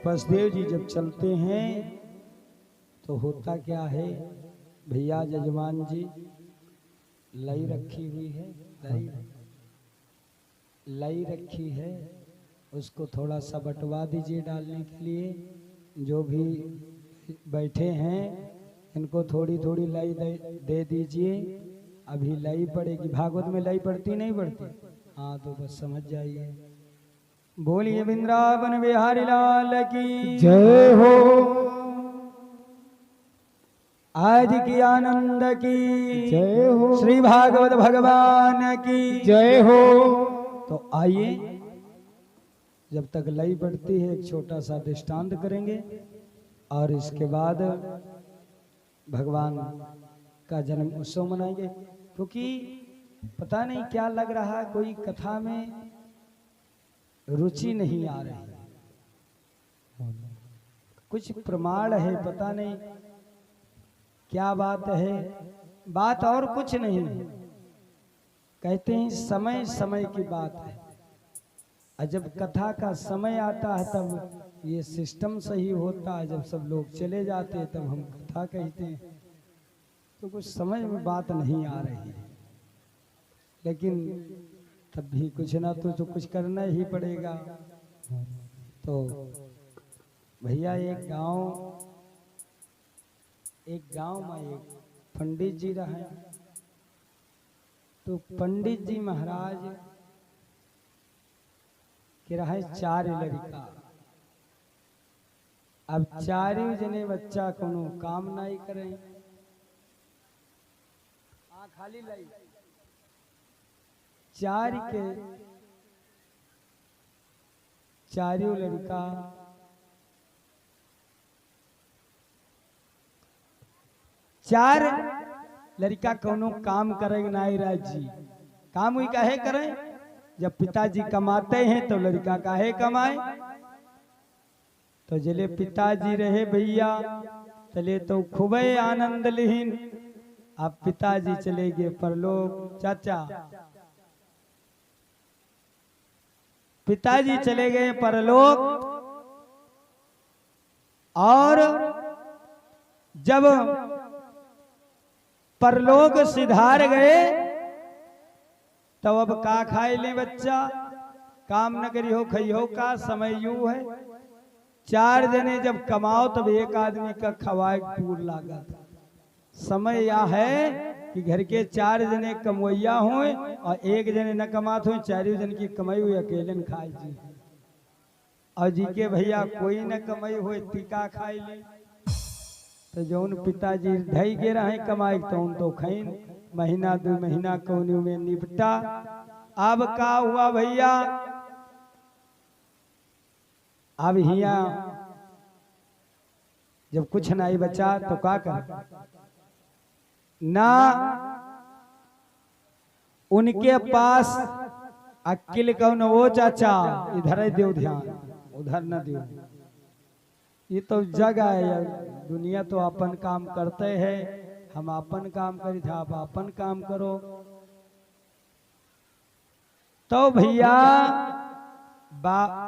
Speaker 1: वसुदेव जी जब चलते हैं तो होता क्या है भैया जजमान जी, लई रखी हुई है, लई रखी है, उसको थोड़ा सा बंटवा दीजिए डालने के लिए। जो भी बैठे हैं इनको थोड़ी थोड़ी लई दे दीजिए। अभी लई पड़ेगी, भागवत में लई पड़ती नहीं पड़ती? हाँ तो बस समझ जाइए। बोलिए वृंदावन बिहारी लाल की
Speaker 2: जय हो।
Speaker 1: आज की आनंद की
Speaker 2: जय हो।
Speaker 1: श्री भागवत भगवान की
Speaker 2: जय हो।
Speaker 1: तो आइए, जब तक लई पड़ती है एक छोटा सा दृष्टांत करेंगे और इसके बाद भगवान का जन्म उत्सव मनाएंगे। क्योंकि पता नहीं क्या लग रहा, कोई कथा में रुचि नहीं आ रही, कुछ प्रमाण है, पता नहीं क्या बात है। बात और कुछ नहीं, कहते हैं समय समय की बात है। और जब कथा का समय आता है तब ये सिस्टम सही होता है, जब सब लोग चले जाते हैं तब हम कथा कहते हैं। तो कुछ समझ में बात नहीं आ रही है, लेकिन तब भी कुछ ना तो कुछ करना ही पड़ेगा। तो भैया एक गांव में एक पंडित जी रहे। तो पंडित जी महाराज के रहे 4 लड़का। अब 4 जने बच्चा कोनो काम नहीं करे, खाली लाई 4 के 4 लड़का 4 लड़का कोनो काम करे नहीं राज जी। काम हुई काहे करे? जब पिताजी कमाते हैं तो लड़का काहे कमाए? तो जले पिताजी रहे भैया तले तो खूब आनंद लिहिन। अब पिताजी चले गए परलोक। चाचा पिताजी चले गए परलोक, और जब परलोक सिधार गए तब अब का खाए ले बच्चा? काम न करी हो खई हो का? समय यू है 4 जने जब कमाओ तब एक आदमी का खवाए पूर लागा था। समय यह है कि घर के 4 जने कमवैया हो और 1 जने न कमात हो, 4 जन की कमाई हुई अकेले न खाए जी। और जी के भैया कोई न कमाई हो टीका खाई ले। तो जौन पिताजी धई के रहे कमाई तो उन तो खैन महीना 2 महीना कौन में निपटा। अब का हुआ भैया, अब हिया जब कुछ नहीं बचा तो का कर ना उनके पास अक्ल कौन वो चाचा इधर ही दो ध्यान, उधर न दो। ये तो जग है, दुनिया तो अपन काम करते हैं, हम अपन काम करी था, आप अपन काम करो। तो भैया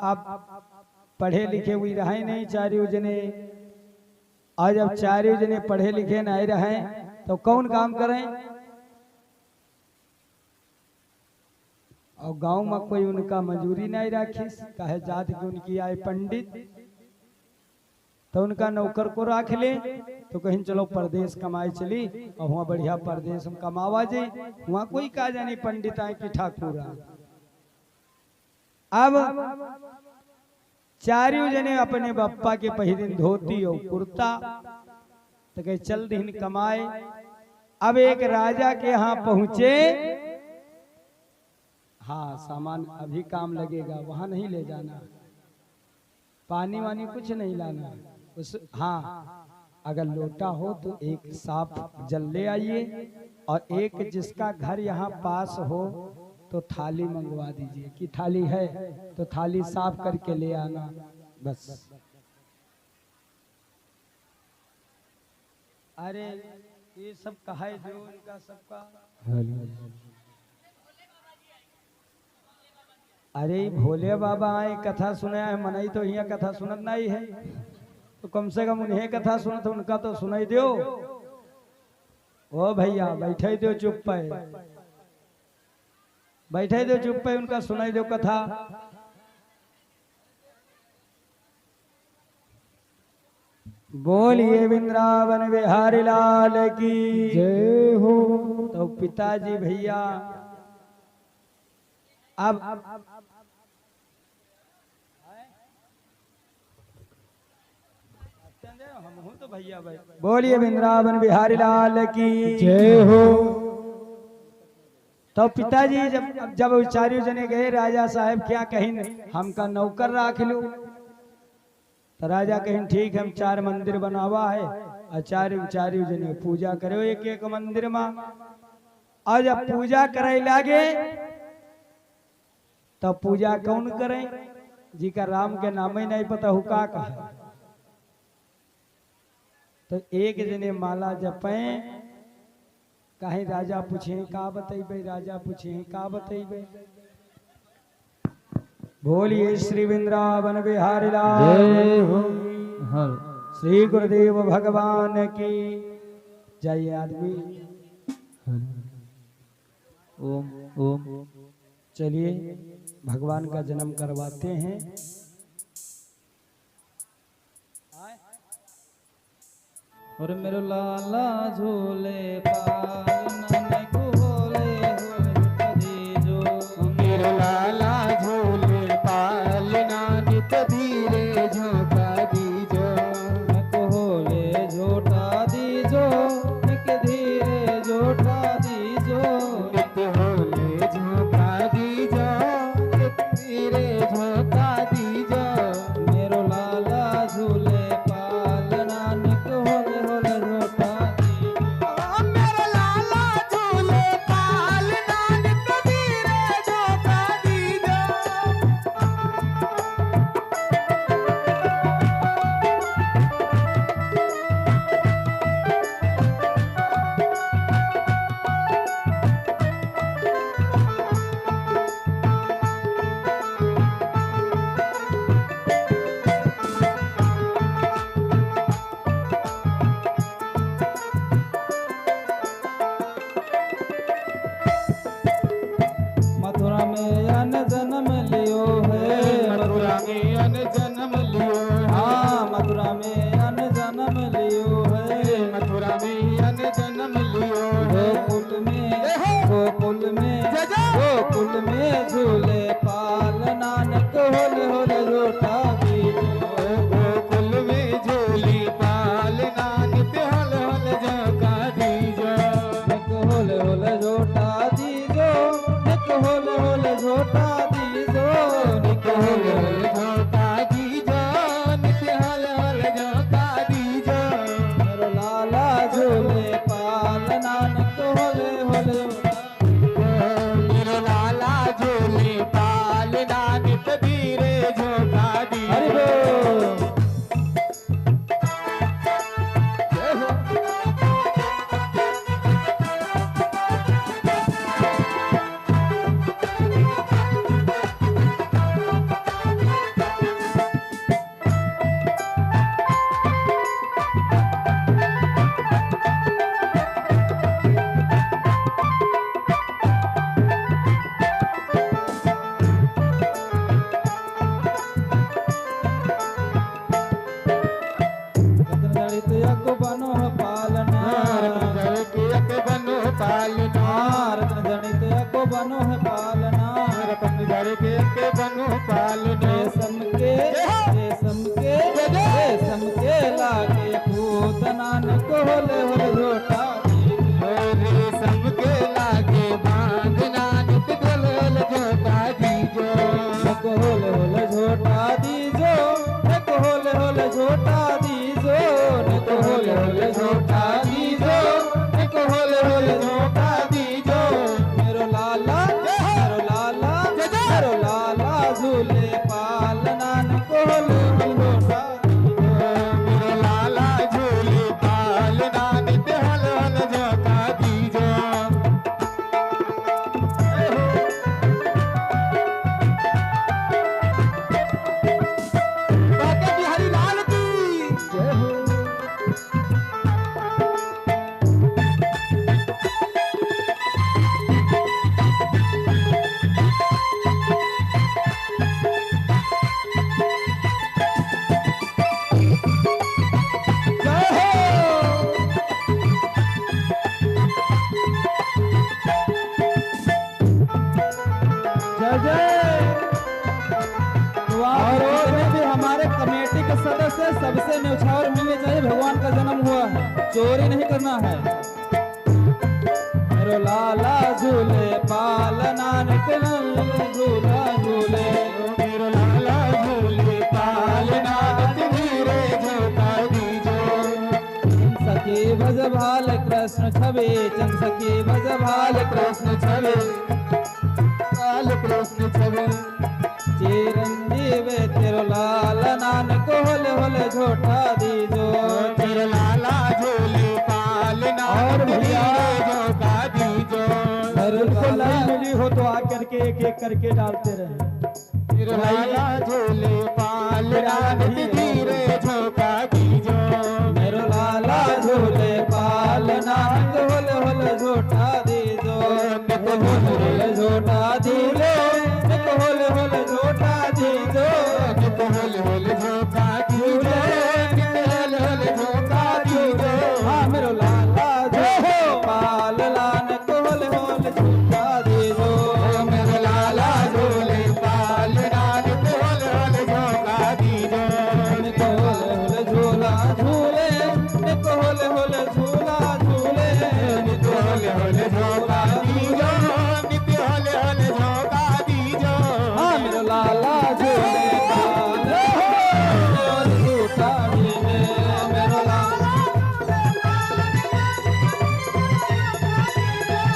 Speaker 1: अब पढ़े लिखे हुई रहे नहीं चारों जने, और जब चारों जने पढ़े लिखे नहीं रहे तो कौन काम करें? और गांव में कोई उनका मजूरी नहीं राखी, कहे जात की उनकी आए पंडित, तो उनका नौकर को राख ले, तो कहीं चलो परदेश कमाई चली, और वहाँ बढ़िया परदेश हम कमावा जे, वहाँ कोई का जानी पंडित आए कि ठाकुर आए। अब चारों जने अपने बप्पा के पहिरिन धोती और कुर्ता, तो कहे चल दिन कमाए। अब एक राजा के यहाँ पहुंचे, हाँ सामान अभी काम लगेगा, वहां नहीं ले जाना, पानी वानी कुछ नहीं लाना, उस हाँ अगर लोटा हो तो एक साफ जल ले आइए, और एक जिसका घर यहाँ पास हो तो थाली मंगवा दीजिए, कि थाली है तो थाली साफ करके ले आना बस। अरे ये सब कहा है जो इनका सबका, अरे भोले बाबा आए कथा सुनाया है, मनाई तो यहाँ कथा सुनत नहीं है, तो कम से कम उन्हें कथा सुनत उनका तो सुनाई दो। ओ भैया बैठे दो चुप पे, बैठे दो चुप पे, उनका सुनाई दो कथा। बोलिए वृंदावन बिहारी लाल की जय हो। तो पिताजी भैया अब हम हूं तो भैया भाई, बोलिए वृंदावन बिहारी लाल की जय हो। तो पिताजी जब चारों जने गए, राजा साहब क्या कहीं हमका नौकर राख लो, तो राजा कहीं ठीक हम 4 मंदिर बनावा है, और चारों जने पूजा करो एक एक मंदिर में। और जब पूजा करे लागे तो पूजा कौन करे, जी का राम के नाम ही नहीं पता हुका का है, तो एक जने माला जपे, कहीं राजा पूछे का बतेबे, राजा पूछे का बतेबे। बोलिए श्री वृंदावन बिहारी लाल, श्री गुरुदेव भगवान की जय। आदमी
Speaker 2: ओम ओम।
Speaker 1: चलिए भगवान का जन्म करवाते हैं।
Speaker 2: और मेरो लाला झूले पाल नानक होले होले दीजो, मेरो लाला झूले पाल नानक धीरे झोंका दीजो, नक होले झोटा दीजो, नक धीरे झोटा दीजो, नक होले झोंका दीजो, नक धीरे झोंका दीजो, मेरो लाला झूले पाल नानक होले होले झोटा दीजो, मेरो लाला झूले पाल नानक धीरे झोंका दीजो। मथुरा में अन जन्म लियो है, मथुरा में अन जन्म लियो, हाँ मथुरा में अन जन्म लियो है, मथुरा में अन जन्म लियो, गोकुल में झूले पाल नानक होले होले झोटा दीजो, गोकुल में झूली पाल नानक होले होले झोटा दीजो, नक होले होले झोटा दीजो, नक होले होले चोरी नहीं करना है। मेरो लाला झूले पाल नानक नंद झूला झूले,
Speaker 3: मेरो लाला झूले पाल नानक धीरे झोंका दीजो।
Speaker 2: सखी भज भाल कृष्ण छवि, चंद सखी भज भाल कृष्ण छवि,
Speaker 3: काल कृष्ण छवि।
Speaker 2: चिरंजीव तेरो लाल नानक होले होले झोटा दीजो।
Speaker 3: मेरो लाला झूले पाल
Speaker 2: और
Speaker 3: नानक
Speaker 2: भैया
Speaker 3: धीरे झोंका दीजो।
Speaker 1: उनको लाइन मिली हो तो आकर के एक एक करके डालते रहे।
Speaker 3: मेरो लाला झूले पाल नानक धीरे झोंका दीजो।
Speaker 2: मेरो लाला झूले पाल नानक होले होले झोटा दीजो। नित होले होले झोटा दीजो, नित होले होले झोटा दीजो।
Speaker 3: नित होले होले झोंका दीजो, नित होले होले झोंका दीजो।
Speaker 2: हाँ मेरो लाला झूले पाल नानक होले होले झोटा दीजो।
Speaker 3: मेरो लाला झूले पाल नानक होले होले झोंका दीजो।
Speaker 2: नित होले होले झूला झूले, नित होले होले झूला झूले।
Speaker 3: नित होले होले झोंका दीजो, नित होले होले झोंका दीजो।
Speaker 2: हाँ मेरो लाला झूले पाल और झूठा दीजे। मेरो लाला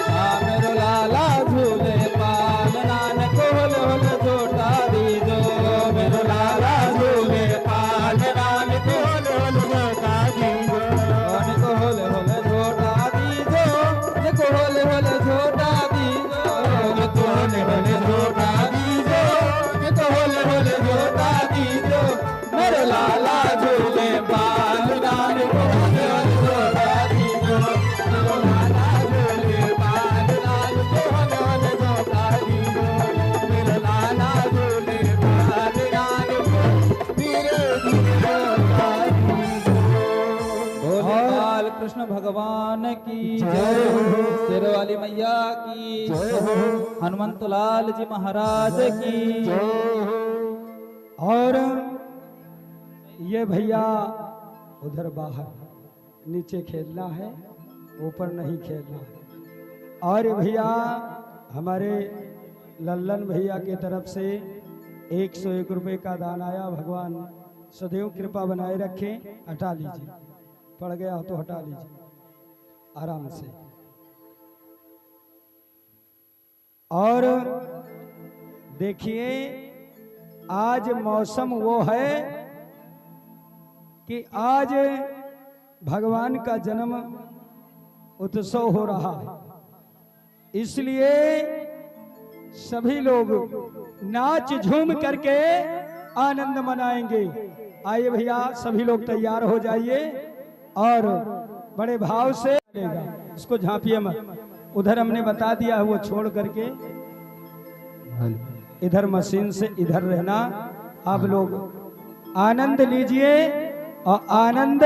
Speaker 2: हाँ मेरो लाला झूले पाल नानक होले होले झूठा दीजो। मेरो लाला झूले
Speaker 3: पाल नानक होले होले झोंका दीजो।
Speaker 2: निक होले होले झूठा दीजो, निक होले होले झूठा दीजो।
Speaker 3: नित होले होले झोंका दीजो, नित होले होले झोंका दीजो।
Speaker 2: मेरो लाला झूले पाल नानक होले होले झूठा दीजो।
Speaker 3: मेरो लाला झूले पाल नानक होले होले झोंका दीजो। मेरो लाला झूले पाल नानक धीरे धीरे झोंका दीजो।
Speaker 2: बोल कृष्ण भगवान की जय, शेर वाली मैया की
Speaker 3: जय हो।
Speaker 2: हनुमंत लाल जी महाराज की
Speaker 3: जय हो।
Speaker 1: और ये भैया उधर बाहर नीचे खेलना है, ऊपर नहीं खेलना है। और ये भैया हमारे लल्लन भैया की तरफ से 101 रुपए का दान आया। भगवान सदैव कृपा बनाए रखें। हटा लीजिए, पड़ गया हो तो हटा लीजिए आराम से। और देखिए आज मौसम वो है कि आज भगवान का जन्म उत्सव हो रहा है, इसलिए सभी लोग नाच झूम करके आनंद मनाएंगे। आइए भैया सभी लोग तैयार हो जाइए और बड़े भाव से इसको झांपिए मत। उधर हमने बता दिया है वो छोड़ करके इधर मशीन से इधर रहना। आप लोग आनंद लीजिए और आनंद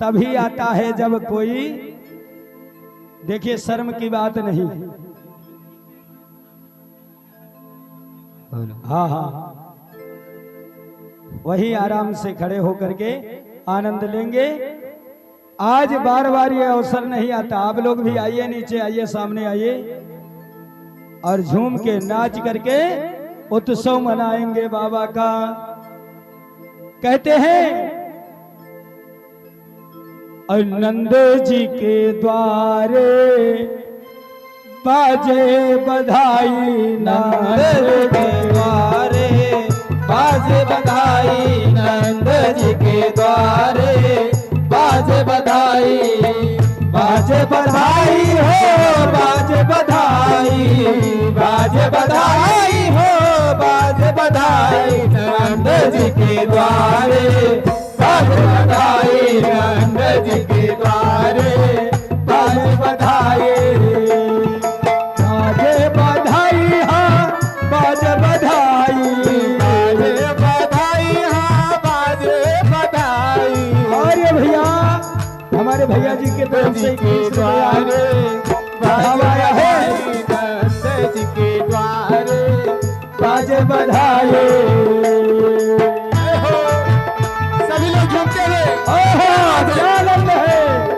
Speaker 1: तभी आता है जब कोई, देखिए शर्म की बात नहीं। हाँ हाँ वही आराम से खड़े होकर के आनंद लेंगे। आज बार बार ये अवसर नहीं आता। आप लोग भी आइए, नीचे आइए, सामने आइए और झूम के नाच करके उत्सव मनाएंगे बाबा का। कहते हैं नंद जी के द्वारे बाजे बधाई,
Speaker 2: नंद जी के द्वारे बाजे बधाई, नंद जी के द्वारे बाजे बधाई। बाजे बधाई हो, बाजे बधाई, बाजे बधाई हो, बाजे बधाई। नंद जी के द्वारे बाजे बधाई, नंद जी के द्वारे बाजे बधाई।
Speaker 1: बाजे बधाई हाँ बाजे बधाई,
Speaker 3: बाजे बधाई हाँ बाजे बधाई।
Speaker 1: और ये भैया हमारे भैया जी के तरफ से
Speaker 3: के द्वारे
Speaker 1: बढ़ावाया है।
Speaker 3: नंद जी के द्वारे
Speaker 1: बाजे बधाई।
Speaker 3: सभी लोग झूमते हैं।
Speaker 1: आनंद है।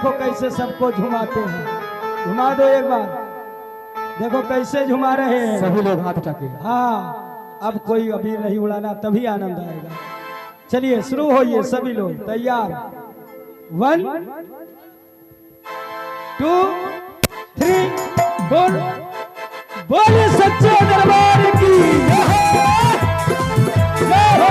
Speaker 1: देखो कैसे सबको झुमाते हैं। घुमा दो एक बार, देखो कैसे झुमा रहे हैं
Speaker 3: सभी लोग हाथ उठाके।
Speaker 1: हाँ, अब कोई अबीर नहीं उड़ाना तभी आनंद आएगा। चलिए शुरू होइए, सभी लोग तैयार। 1 2 3 4। बोले सच्चे दरबार की जय हो, जय हो।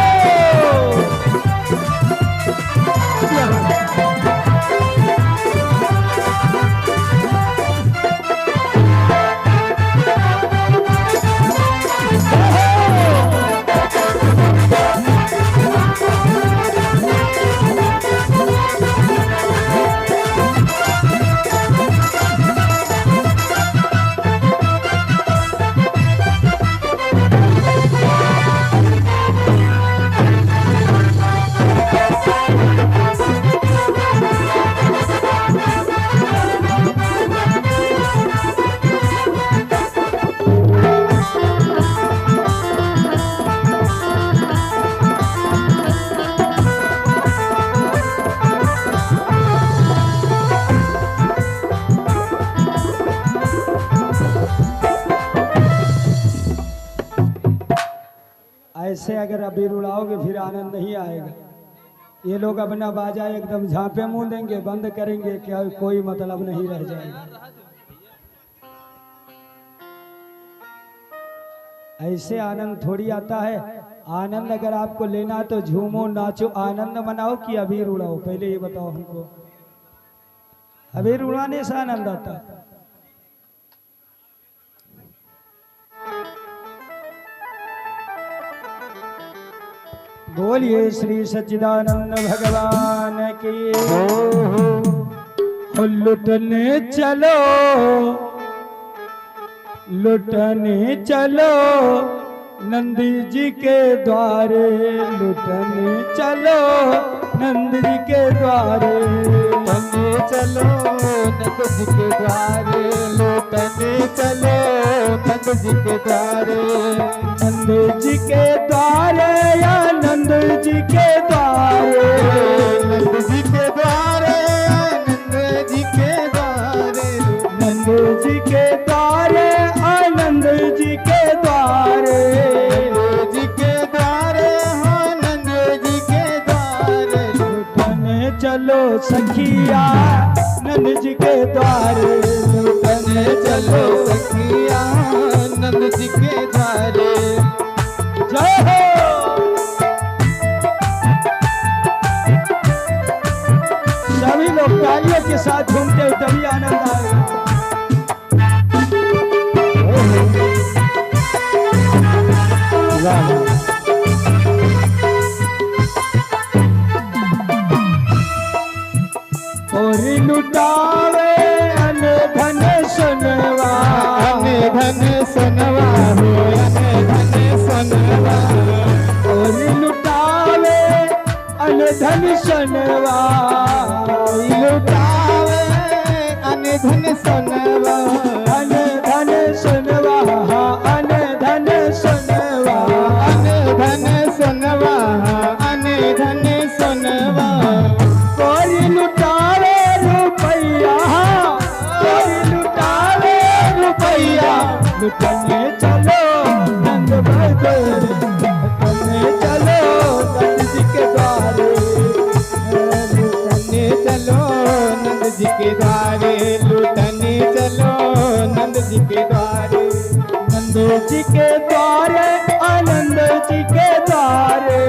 Speaker 1: ऐसे अगर अबीर उड़ाओगे फिर आनंद नहीं आएगा। ये लोग अपना बाजा एकदम झांपे मुंह देंगे, बंद करेंगे, क्या कोई मतलब नहीं रह जाएगा। ऐसे आनंद थोड़ी आता है। आनंद अगर आपको लेना तो झूमो नाचो आनंद मनाओ कि अबीर उड़ाओ, पहले ये बताओ हमको। अबीर उड़ाने से आनंद आता है। बोलिए श्री सच्चिदानंद भगवान की। लुटने चलो, लुटने चलो नंदी जी के द्वारे, लुटने चलो नंद जी के द्वारे,
Speaker 3: लुटने चलो नंद जी के द्वारे, लुटने चलो नंद जी के द्वारे,
Speaker 1: नंद जी के द्वारे या नंद जी के द्वारे,
Speaker 3: नंद जी के द्वारे, नंद जी के द्वारे,
Speaker 1: नंद जी के द्वारे आनंद जी के द्वारे,
Speaker 3: नंद जी के द्वारे, हाँ नंद जी के द्वारे,
Speaker 1: लुटने चलो सखिया नंद जी के द्वारे,
Speaker 3: लुटने चलो सखिया नंद जी के द्वारे।
Speaker 1: जय हो। सभी लोग तालियों के साथ झूमते हो तभी आनंद आएगा। और लुटावे अन धन सुनवा,
Speaker 3: अन धन सुनवा हो, अन धन सुनवा,
Speaker 1: और लुटावे अन धन सुनवा,
Speaker 3: लुटावे अन धन सुनवा,
Speaker 1: अन धन सुनवा, अन धन सुनवा,
Speaker 3: अन धन सुनवा, अन धन सुनवा,
Speaker 1: कोई लुटावे रुपैया, कोई लुटावे रुपैया, लुटने चलो नंद बदे, लुटने चलो नंद जी के द्वारे,
Speaker 3: लुटने चलो नंद जी के द्वारे, लुटने चलो नंद जी के द्वारे,
Speaker 1: नंद जी के द्वारे आनंद जी के द्वारे,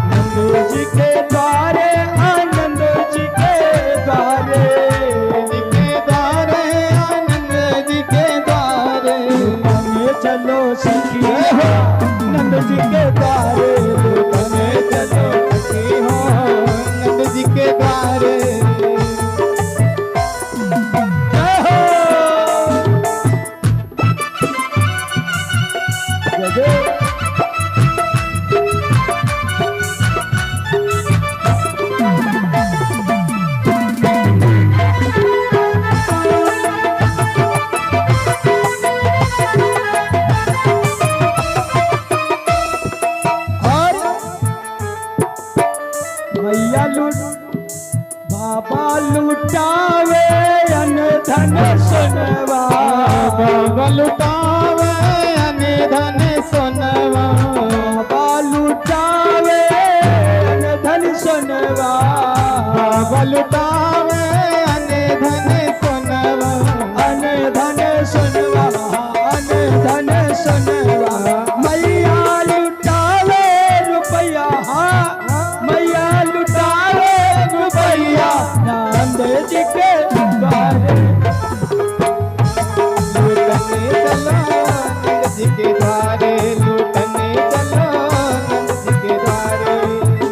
Speaker 1: नंद जी के द्वारे आनंद जी के द्वारे,
Speaker 3: जी के द्वारे, आनंद जी के द्वारे,
Speaker 1: लुटने चलो सखी हो नंद जी के द्वारे,
Speaker 3: लुटने चलो सखी हो नंद जी के द्वारे।
Speaker 1: जय हो। लुटावे अन धन सोनवा
Speaker 3: बाबा लुटावे अन धन सोनवा
Speaker 1: बाबा लुटावे अन धन सोनवा
Speaker 3: बाबा लुटावे अन धन सोनवा
Speaker 1: अन धन सोनवा अन धन सोनवा मैया लुटावे रुपया मैया लुटावे रुपया नंद जी के द्वारे
Speaker 3: लूटने चलो नंद जी के द्वारे लूटने चलो नंद जी के द्वारे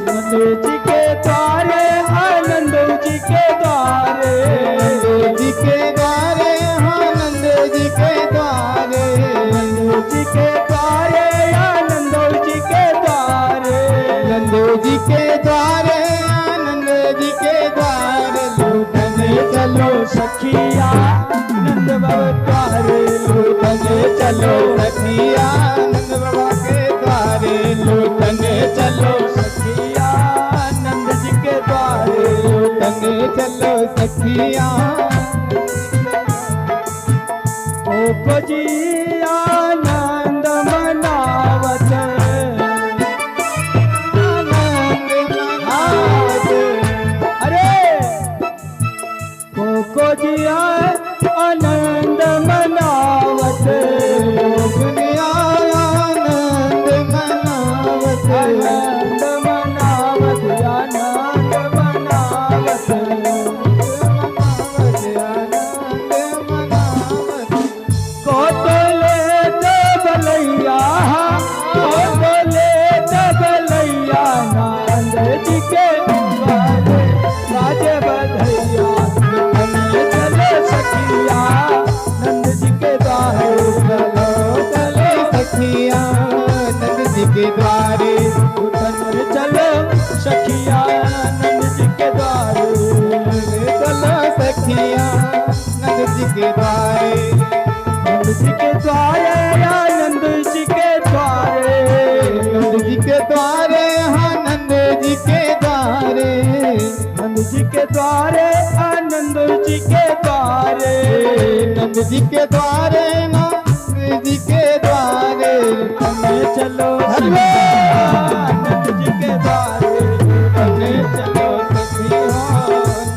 Speaker 1: नंद जी के द्वारे आनंद जी के द्वारे
Speaker 3: नंद जी के द्वारे हाँ नंद जी के द्वारे
Speaker 1: नंद जी के द्वारे आनंद जी के द्वारे
Speaker 3: नंद जी के द्वारे आनंद जी के द्वारे लूटने चलो
Speaker 1: सखिया नंद बाबा द्वारे
Speaker 3: लूटने चलो सखिया नंद बाबा के द्वारे लूटने चलो
Speaker 1: सखिया नंद जी के द्वारे
Speaker 3: लूटने चलो सखिया
Speaker 1: ओ जी आनंद मनावत
Speaker 3: आनंद मनावत
Speaker 1: अरे को जिया आनंद मनावत
Speaker 3: दुनिया आनंद मनावत
Speaker 1: आनंद मनावत आनंद मनावत
Speaker 3: आनंद मनावत
Speaker 1: कोतले दबलैया कोतले दबलैया नंद जी के द्वारे राजे बधैया चले सखिया नंद जी के द्वारे
Speaker 3: चलो चलो सखिया नंद जी के द्वारे
Speaker 1: उठन चलो सखिया नंद जी के द्वारे
Speaker 3: चलो सखिया नंद जी के द्वारे
Speaker 1: नंद जी के द्वारे आनंद जी के द्वारे
Speaker 3: नंद जी के द्वारे हाँ नंद जी के द्वारे
Speaker 1: नंद जी के द्वारे आनंद जी के द्वारे
Speaker 3: नंद जी के द्वारे नंद जी के द्वारे
Speaker 1: हमें चलो
Speaker 3: हरे
Speaker 1: नंद जी के द्वारे
Speaker 3: हमें चलो सखिया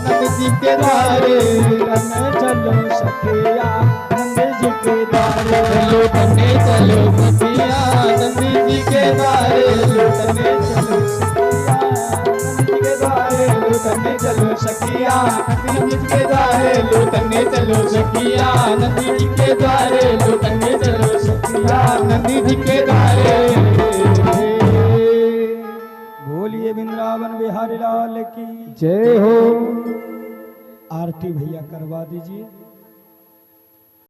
Speaker 3: नंद जी के द्वारे
Speaker 1: हमें चलो सखिया नंद जी के द्वारे
Speaker 3: लूटने चलो सखिया नंद जी के द्वारे लूटने चलो
Speaker 1: लूटने चलो सखिया
Speaker 3: नंद जी के द्वारे लूटने चलो सखिया नंद जी के द्वारे लूटने चलो सखिया नंद जी के द्वारे
Speaker 1: बोलिए वृंदावन बिहारी लाल की
Speaker 3: जय हो
Speaker 1: आरती भैया करवा दीजिए।